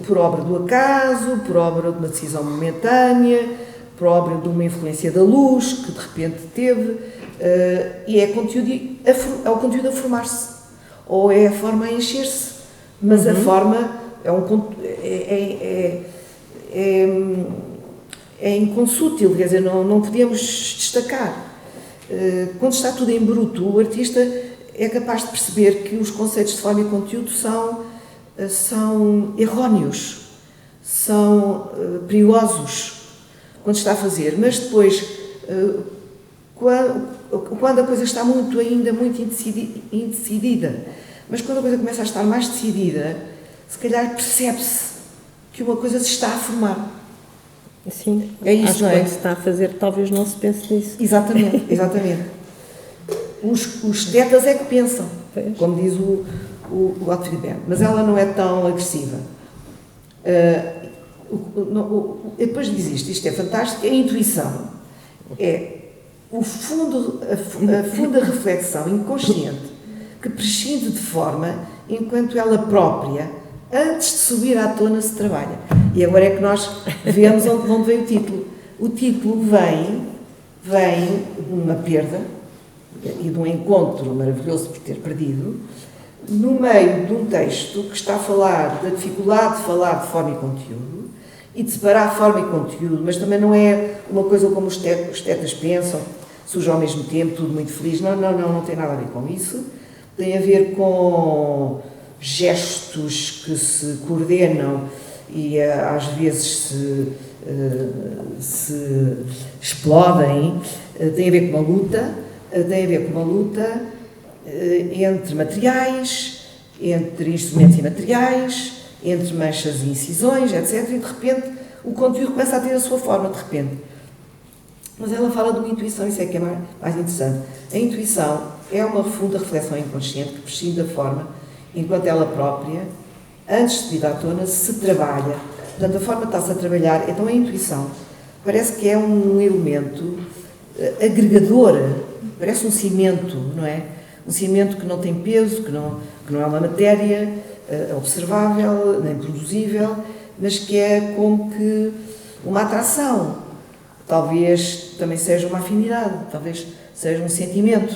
S3: por obra do acaso, por obra de uma decisão momentânea, por obra de uma influência da luz que de repente teve, e é o conteúdo a formar-se. Ou é a forma a encher-se, mas a forma é inconsútil, quer dizer, não podemos destacar. Quando está tudo em bruto, o artista é capaz de perceber que os conceitos de forma e conteúdo são erróneos, são perigosos quando está a fazer, mas depois, quando a coisa está ainda muito indecidida. Mas quando a coisa começa a estar mais decidida, se calhar percebe-se que uma coisa se está a formar.
S1: Sim,
S3: é isso,
S1: acho
S3: não
S1: que
S3: é?
S1: quando se está a fazer, talvez não se pense nisso.
S3: Exatamente, exatamente. Os tetas é que pensam,
S1: Pois.
S3: como diz o Gottfried Benn, mas ela não é tão agressiva. Depois diz isto é fantástico, a intuição é a funda reflexão inconsciente que prescinde de forma enquanto ela própria, antes de subir à tona, se trabalha. E agora é que nós vemos onde vem o título. O título vem de uma perda e de um encontro maravilhoso por ter perdido, no meio de um texto que está a falar da dificuldade de falar de forma e conteúdo, e de separar forma e conteúdo, mas também não é uma coisa como os tetas pensam, surge ao mesmo tempo, tudo muito feliz. Não tem nada a ver com isso. Tem a ver com gestos que se coordenam e às vezes se explodem. Tem a ver com uma luta, entre materiais, entre instrumentos imateriais, entre manchas e incisões, etc. E de repente o conteúdo começa a ter a sua forma, de repente. Mas ela fala de uma intuição, isso é que é mais interessante. A intuição é uma profunda reflexão inconsciente que prescinde da forma, enquanto ela própria, antes de vir à tona, se trabalha. Portanto, a forma está-se a trabalhar. Então a intuição parece que é um elemento agregador, parece um cimento, não é? Um cimento que não tem peso, que não é uma matéria observável, nem produzível, mas que é como que uma atração. Talvez também seja uma afinidade, talvez seja um sentimento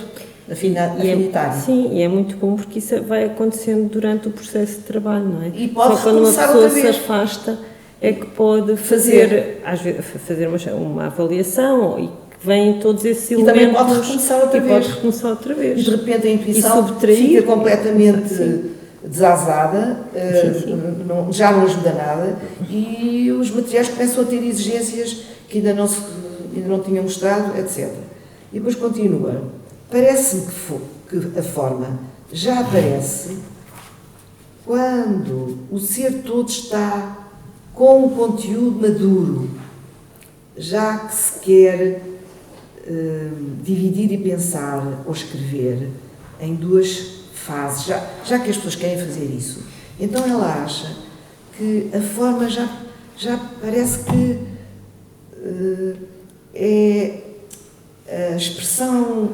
S3: afinitário.
S1: Sim, e é muito bom porque isso vai acontecendo durante o processo de trabalho, não é?
S3: E pode
S1: só quando uma
S3: recomeçar
S1: pessoa
S3: outra
S1: se
S3: vez.
S1: afasta é que pode fazer uma avaliação e que vêm todos esses
S3: E
S1: elementos.
S3: também pode recomeçar outra vez.
S1: Pode recomeçar outra vez.
S3: E de repente a intuição
S1: subtrair,
S3: fica completamente
S1: sim,
S3: desasada,
S1: sim.
S3: Já não ajuda nada, e os materiais começam a ter exigências que ainda não tinham mostrado, etc. E depois continua. Parece-me que a forma já aparece quando o ser todo está com o conteúdo maduro, já que se quer dividir e pensar ou escrever em duas fases, já que as pessoas querem fazer isso. Então ela acha que a forma já parece que é a expressão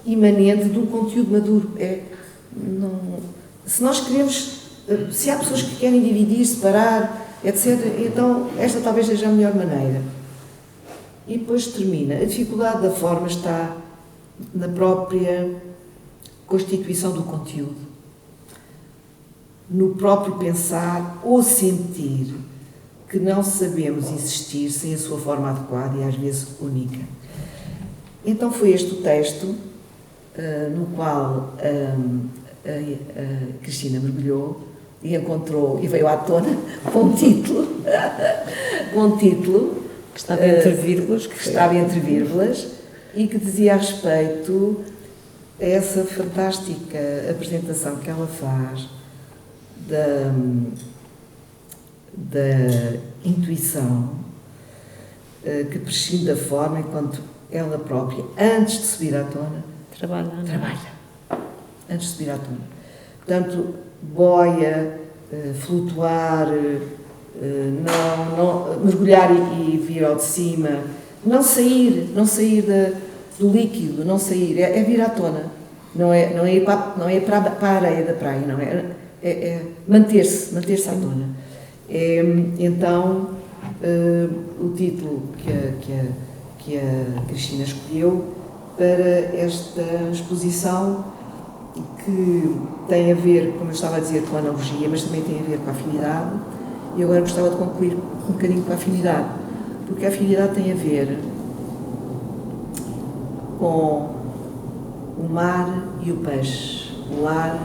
S3: imanente de um conteúdo maduro. Se nós queremos, se há pessoas que querem dividir, separar, etc., então esta talvez seja a melhor maneira. E depois termina. A dificuldade da forma está na própria constituição do conteúdo, no próprio pensar ou sentir que não sabemos existir sem a sua forma adequada e às vezes única. Então foi este o texto no qual a Cristina mergulhou e encontrou, e veio à tona com um título
S1: Que estava entre vírgulas.
S3: Que estava entre vírgulas e que dizia a respeito a essa fantástica apresentação que ela faz da intuição que prescinde da forma enquanto ela própria, antes de subir à tona,
S1: Trabalha.
S3: Antes de subir à tona. Portanto, boia, flutuar, não mergulhar e vir ao de cima, não sair do líquido, não sair, é vir à tona, não é ir para a areia da praia, não é manter-se à tona. Então, o título que a Cristina escolheu para esta exposição, que tem a ver, como eu estava a dizer, com a analogia, mas também tem a ver com a afinidade, e agora gostava de concluir um bocadinho com a afinidade, porque a afinidade tem a ver com o mar e o peixe, o ar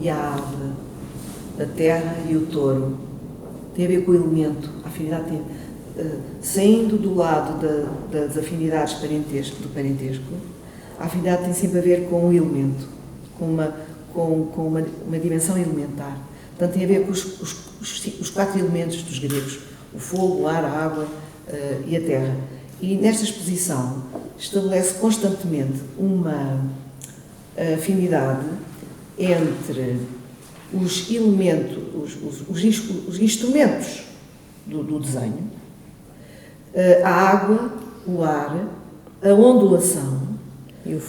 S3: e a ave, a terra e o touro. Tem a ver com o elemento. A afinidade saindo do lado das afinidades do parentesco, a afinidade tem sempre a ver com o elemento, com uma dimensão elementar. Portanto, tem a ver com os 4 elementos dos gregos: o fogo, o ar, a água e a terra. E nesta exposição estabelece constantemente uma afinidade entre os elementos, os instrumentos do desenho, a água, o ar, a ondulação
S1: e o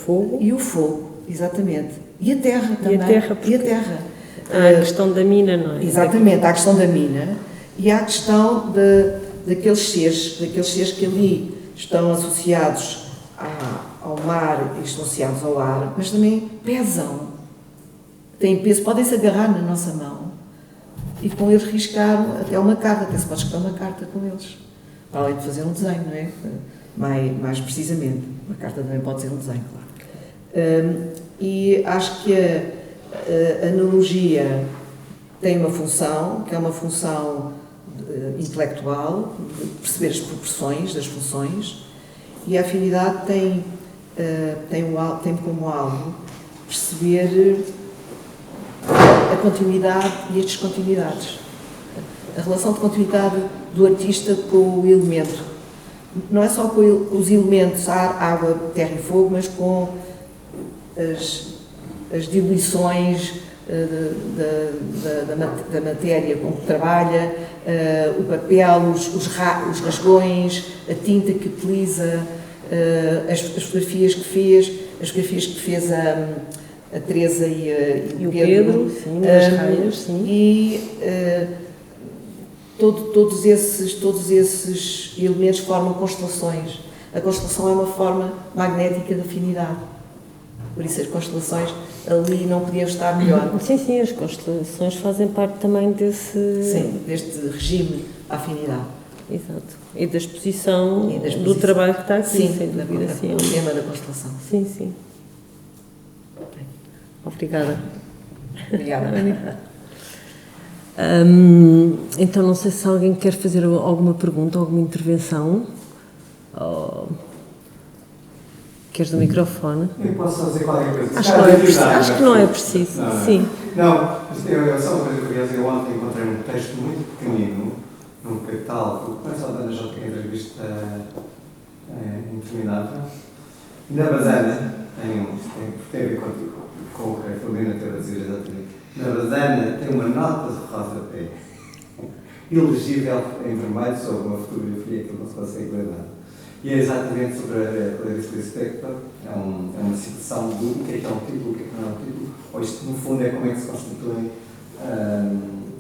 S3: fogo, exatamente, e a terra também.
S1: E a terra. Há a questão da mina, não é?
S3: Exatamente, há a questão da mina e há a questão daqueles seres que ali estão associados ao mar e estão associados ao ar, mas também pesam, têm peso, podem-se agarrar na nossa mão e com eles riscar até uma carta, até se pode escrever uma carta com eles, para além de fazer um desenho, não é? Mais precisamente, uma carta também pode ser um desenho, claro. E acho que a analogia tem uma função, que é uma função intelectual, de perceber as proporções das funções, e a afinidade tem como algo perceber a continuidade e as descontinuidades. A relação de continuidade do artista com o elemento. Não é só com os elementos ar, água, terra e fogo, mas com as diluições da matéria com que trabalha, o papel, os rasgões, a tinta que utiliza, as fotografias que fez a Teresa e o Pedro,
S1: sim, nas raias, sim.
S3: E todos esses elementos formam constelações. A constelação é uma forma magnética de afinidade. Por isso as constelações ali não podiam estar melhor.
S1: Sim, as constelações fazem parte também desse...
S3: Sim, deste regime de afinidade.
S1: Exato. E da exposição, do trabalho que está aqui,
S3: sim,
S1: sem dúvida. Sim,
S3: o tema da constelação.
S1: Sim. Obrigada.
S3: Obrigada.
S1: Então, não sei se alguém quer fazer alguma pergunta, alguma intervenção. Queres o microfone?
S4: Eu posso fazer qualquer coisa.
S1: Acho que não é preciso.
S4: Não,
S1: sim.
S4: Não, só uma coisa curiosa. Eu ontem encontrei um texto muito pequenino num catálogo, começa a dar já tem entrevista interminável. Na Bazana, tem a ver com o que a Filomena teve a dizer exatamente. Na Bazana tem uma nota de rodapé elegível em vermelho sobre uma fotografia que não se consegue ler nada. E é exatamente sobre a Clarice Lispector, é uma citação do que é um título, o que não é um título, ou isto no fundo é como é que se constituem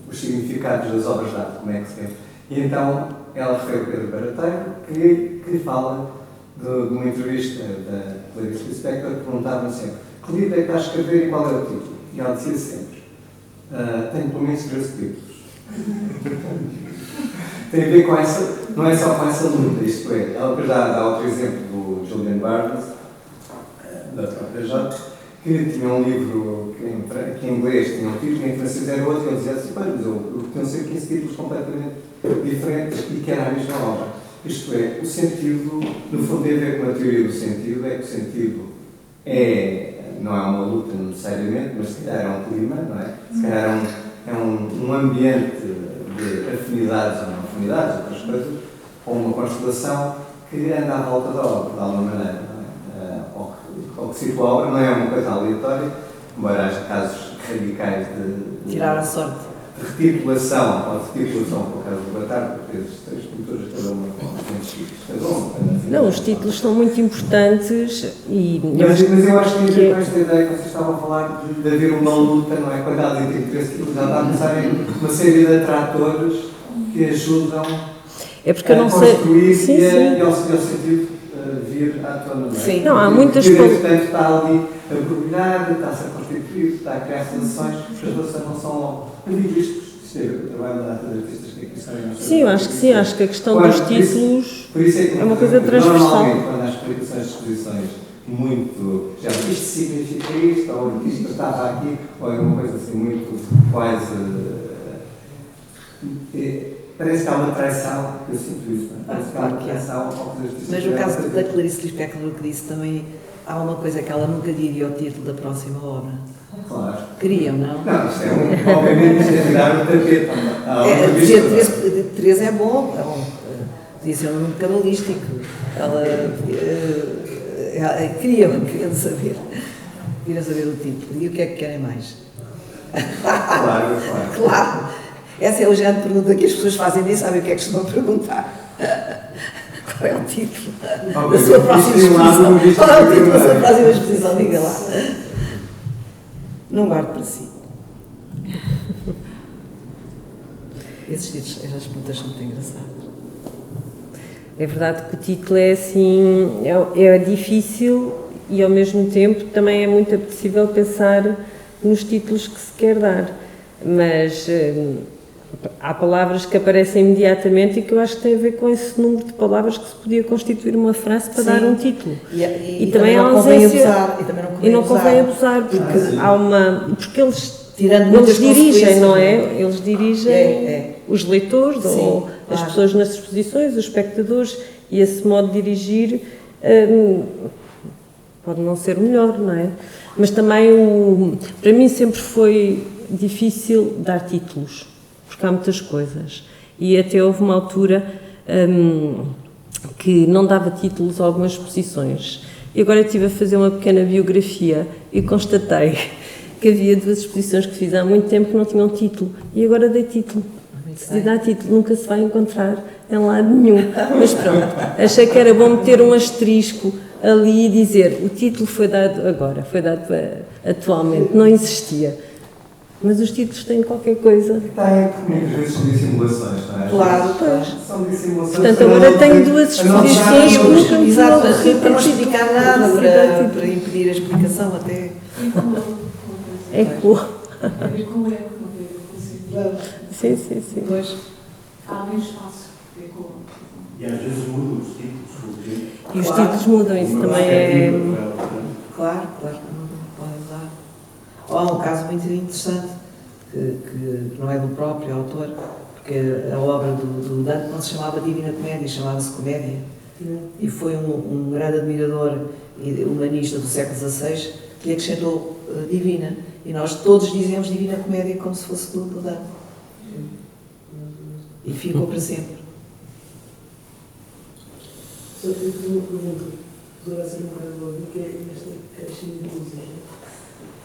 S4: os significados das obras de arte, como é que se vê. E então ela refere o Pedro Barateiro, que fala de uma entrevista da Clarice Lispector, que perguntavam sempre que livro é que está a escrever e qual é o título? E ela dizia sempre, tenho pelo menos 13 títulos. Tem a ver com essa, não é só com essa luta, isto é, ela já dá outro exemplo do Julian Barnes, da própria J, que tinha um livro que em inglês tinha um título, em francês era outro, e ele dizia assim, mas eu tenho sempre 15 títulos completamente diferentes e que era a mesma obra. Isto é, o sentido, no fundo tem a ver com a teoria do sentido, é que o sentido não é uma luta necessariamente, mas se calhar é um clima, não é? Se calhar é um ambiente de afinidades ou não afinidades, outras coisas, ou uma constelação que anda à volta da obra, de alguma maneira, não é? Ou que situa a obra, não é uma coisa aleatória, embora haja casos radicais de
S3: tirar a sorte.
S4: De retitulação, ou de retitulação, por causa do Batato, porque esses três pinturas, cada uma com diferentes títulos.
S1: Não, os títulos são muito importantes e...
S4: Mas eu acho que tem a ver com esta ideia que vocês estavam a falar de haver uma luta, não é? Quando ela tem interesse, já está a pensar em uma série de atratores que ajudam a construir e ao sentido vir à tona.
S3: Sim.
S1: Não, há muitas
S4: coisas. Portanto, está ali a brilhar, está-se a constituir, está a criar relações, as relações não são ambíguas. Isto é o trabalho da arte de artistas que aqui sabem.
S1: Sim, eu acho que sim, acho que a questão dos títulos é uma coisa transversal.
S4: Normalmente, quando há explicações de exposições muito. Já isto significa isto, ou isto estava aqui, ou é uma coisa assim muito quase. parece que há uma traição, eu sinto isso, não é? Parece que há uma traição ao pouco das
S3: Mas no caso da Clarice Lispector, o que disse também, há uma coisa que ela nunca diria ao título da próxima obra.
S4: Claro.
S3: Queriam, não?
S4: Não, isto é obviamente isto é tirar o tapete.
S3: Dizer Teresa é bom, podia ser um número cabalístico. Ela queria saber o título. E o que é que querem mais?
S4: Claro.
S3: Claro! Essa é a grande pergunta que as pessoas fazem, nem sabem o que é que estão a perguntar. Qual é o título da sua próxima exposição? Qual é o título da sua próxima exposição? Diga lá. Não guarde para si. Esses títulos, essas perguntas são muito engraçadas.
S1: É verdade que o título é assim, é difícil e ao mesmo tempo também é muito apetecível pensar nos títulos que se quer dar, mas há palavras que aparecem imediatamente e que eu acho que tem a ver com esse número de palavras que se podia constituir uma frase para dar um título.
S3: E também há ausência.
S1: E não convém abusar, porque há uma. Porque eles
S3: Tirando
S1: dirigem, não é? Eles dirigem os leitores ou
S3: claro.
S1: as pessoas nas exposições, os espectadores, e esse modo de dirigir pode não ser o melhor, não é? Mas também, para mim, sempre foi difícil dar títulos, porque há muitas coisas. E até houve uma altura que não dava títulos a algumas exposições. E agora estive a fazer uma pequena biografia e constatei que havia 2 exposições que fiz há muito tempo que não tinham título. E agora dei título. Decidi dar título, nunca se vai encontrar em lado nenhum. Mas pronto, achei que era bom meter um asterisco ali e dizer o título foi dado agora, foi dado atualmente, não existia. Mas os títulos têm qualquer coisa.
S4: Tem, muitas vezes são dissimulações, não é?
S3: Claro,
S4: São dissimulações.
S1: Portanto, agora tenho 2 exposições que nunca me
S3: Exato,
S1: vão
S3: para não explicar nada, para impedir a explicação até.
S1: Eco.
S5: A ver com eco,
S1: Sim.
S3: Pois.
S5: há menos espaço. Eco.
S6: E às vezes mudam os títulos.
S1: E os títulos mudam, isso também é.
S3: Claro, não podem usar. Ou há um caso muito interessante, que não é do próprio autor, porque a obra do Dante não se chamava Divina Comédia, chamava-se Comédia. E foi um grande admirador e humanista do século XVI que lhe acrescentou Divina. E nós todos dizemos Divina Comédia como se fosse do Dante. E ficou para sempre.
S7: Só que eu tenho uma pergunta, poderá ser um bocado óbvio, que é esta caixinha de música.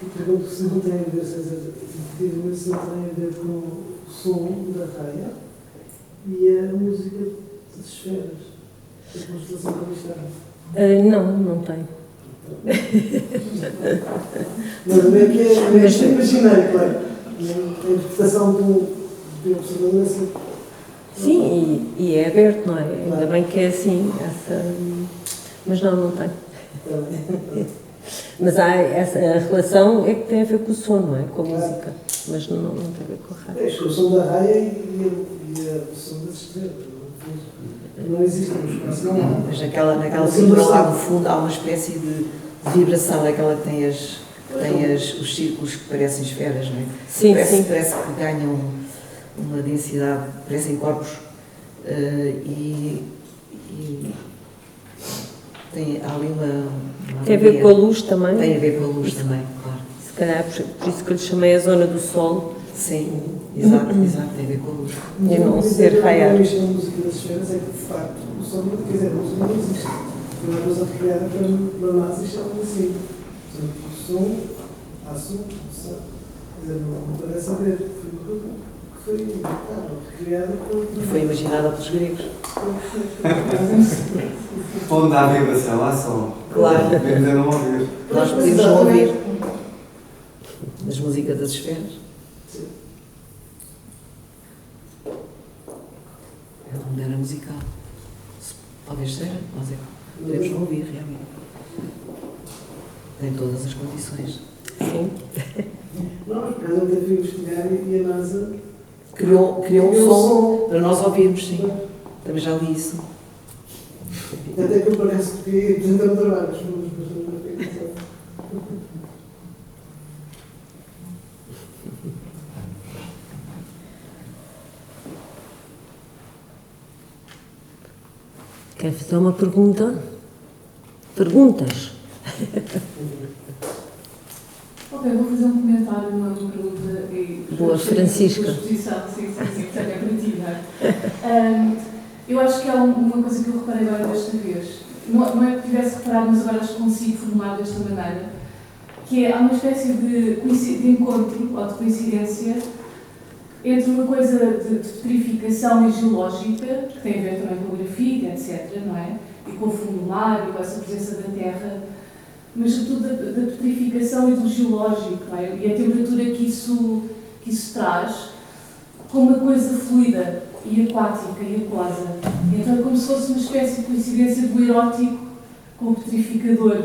S7: E pergunto se não tem a ver, efetivamente, se não tem a ver com o som da raia e a música das esferas, a constelação cristã.
S1: Não tem.
S7: Mas não é que é imaginário, claro. A interpretação do observador.
S1: Sim, e é aberto, não é? Ainda bem que é assim, mas não tem. Mas há a relação é que tem a ver com o som, não é? Com a música, mas não tem a ver com a rádio.
S7: É o som da raia e o som das estrelas. Não existe um espaço, não há.
S3: Mas naquela cintura lá no fundo há uma espécie de vibração, aquela que tem os círculos que parecem esferas, não é?
S1: Sim,
S3: Parece que ganham uma densidade, parecem corpos, e há ali uma
S1: Tem a ver com a luz também?
S3: Tem a ver com a luz também, claro.
S1: Se calhar por isso que eu lhe chamei a zona do sol.
S3: Sim, exato, tem a ver com a luz.
S1: E não ser raiar.
S7: A música das esferas é que, de facto, o som, quer dizer, a música não existe. Foi uma coisa criada para nós e chamam assim. Portanto, o som, há som. Quer dizer, não parece haver. Foi uma coisa que foi criada para...
S3: Foi imaginada pelos gregos.
S4: Onde há vibração, há som.
S3: Claro.
S4: Podemos não ouvir.
S3: Nós podemos não ouvir as músicas das esferas. É uma maneira musical. Talvez seja, nós podemos não ouvir realmente. Tem todas as condições.
S1: Sim.
S7: Nós, por exemplo, até fomos estudar e a NASA
S3: Criou um som para nós ouvirmos, sim. Também já li isso.
S7: até que eu parece que apresentamos trabalhos, mas
S1: Quer fazer uma pergunta? Perguntas?
S5: Ok, vou fazer um comentário, uma pergunta.
S1: Boa, Francisca.
S5: Sim, portanto é para ti, não é? Eu acho que há uma coisa que eu reparei agora desta vez. Não é que tivesse reparado, mas agora acho que consigo formar desta maneira. Que é, há uma espécie de encontro, ou de coincidência, entre uma coisa de petrificação e geológica, que tem a ver também com o grafite, etc., não é? E com o fundo do mar, e com essa presença da terra, mas sobretudo da petrificação e do geológico, não é? E a temperatura que isso traz, como uma coisa fluida e aquática e aquosa. Então é como se fosse uma espécie de coincidência do erótico com o petrificador.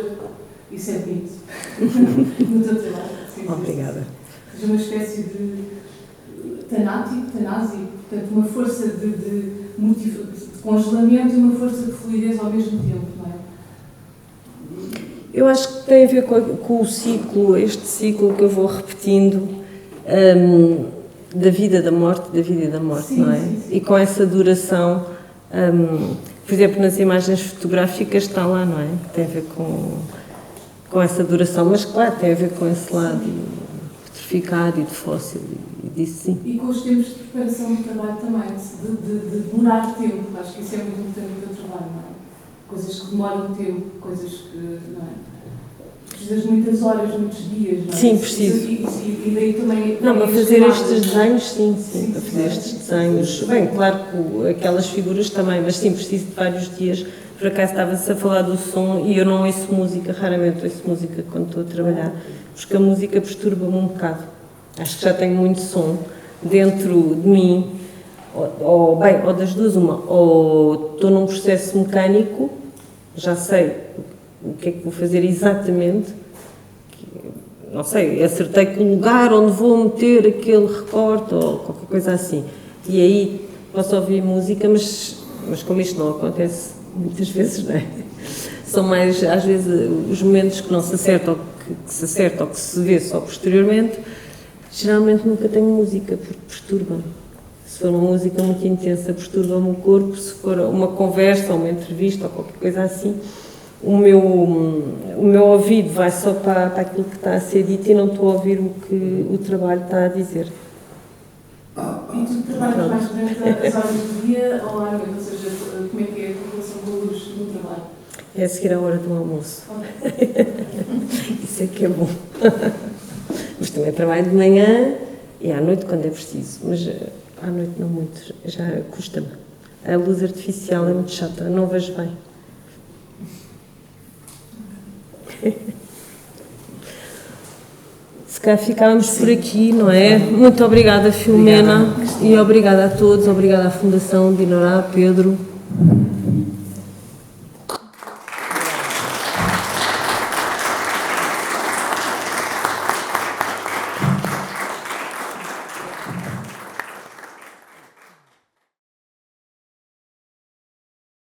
S5: Isso é bonito. No teu trabalho. Sim.
S1: Obrigada.
S5: Ou seja, uma espécie de tanásico, portanto, uma força de congelamento e uma força de fluidez ao mesmo tempo, não é?
S1: Eu acho que tem a ver com o ciclo, este ciclo que eu vou repetindo, da vida, da morte, da vida e da morte,
S5: Sim,
S1: não é?
S5: sim.
S1: E com essa duração, por exemplo, nas imagens fotográficas está lá, não é? Tem a ver com essa duração, mas claro, tem a ver com esse lado petrificado e de fóssil, e disso sim.
S5: E com os tempos de preparação do trabalho também, de demorar tempo. Acho que isso é muito importante no teu trabalho, não é? Coisas que demoram tempo, coisas que, não é? Precisas de muitas horas, muitos dias, não é?
S1: Sim, preciso.
S5: E daí também...
S1: Não, para fazer estes desenhos, sim,
S5: Sim,
S1: para fazer estes desenhos. Bem, claro que aquelas figuras também, mas sim, preciso de vários dias. Por acaso estava-se a falar do som e eu não ouço música, raramente ouço música quando estou a trabalhar, porque a música perturba-me um bocado. Acho que já tenho muito som dentro de mim, ou das duas uma, ou estou num processo mecânico, já sei o que é que vou fazer exatamente, não sei, acertei com o lugar onde vou meter aquele recorte ou qualquer coisa assim. E aí posso ouvir música, mas como isto não acontece muitas vezes, não é? São mais, às vezes, os momentos que não se acertam, que se acertam ou que se vê só posteriormente. Geralmente nunca tenho música, porque perturba-me. Se for uma música muito intensa, perturba-me o corpo. Se for uma conversa ou uma entrevista ou qualquer coisa assim, o meu ouvido vai só para aquilo que está a ser dito e não estou a ouvir o que o trabalho está a dizer.
S5: E tu trabalhas mais durante as horas do dia ou à noite? Ou seja, como é que é a relação com a luz no trabalho?
S1: É a seguir a hora do almoço.
S5: Okay.
S1: Isso é que é bom. Mas também trabalho de manhã e à noite quando é preciso. Mas à noite não muito, já custa-me. A luz artificial é muito chata, não vejo bem. Se calhar ficávamos por aqui, não é? Muito obrigada, Filomena, e obrigada a todos, obrigada à Fundação Dinorá, Pedro.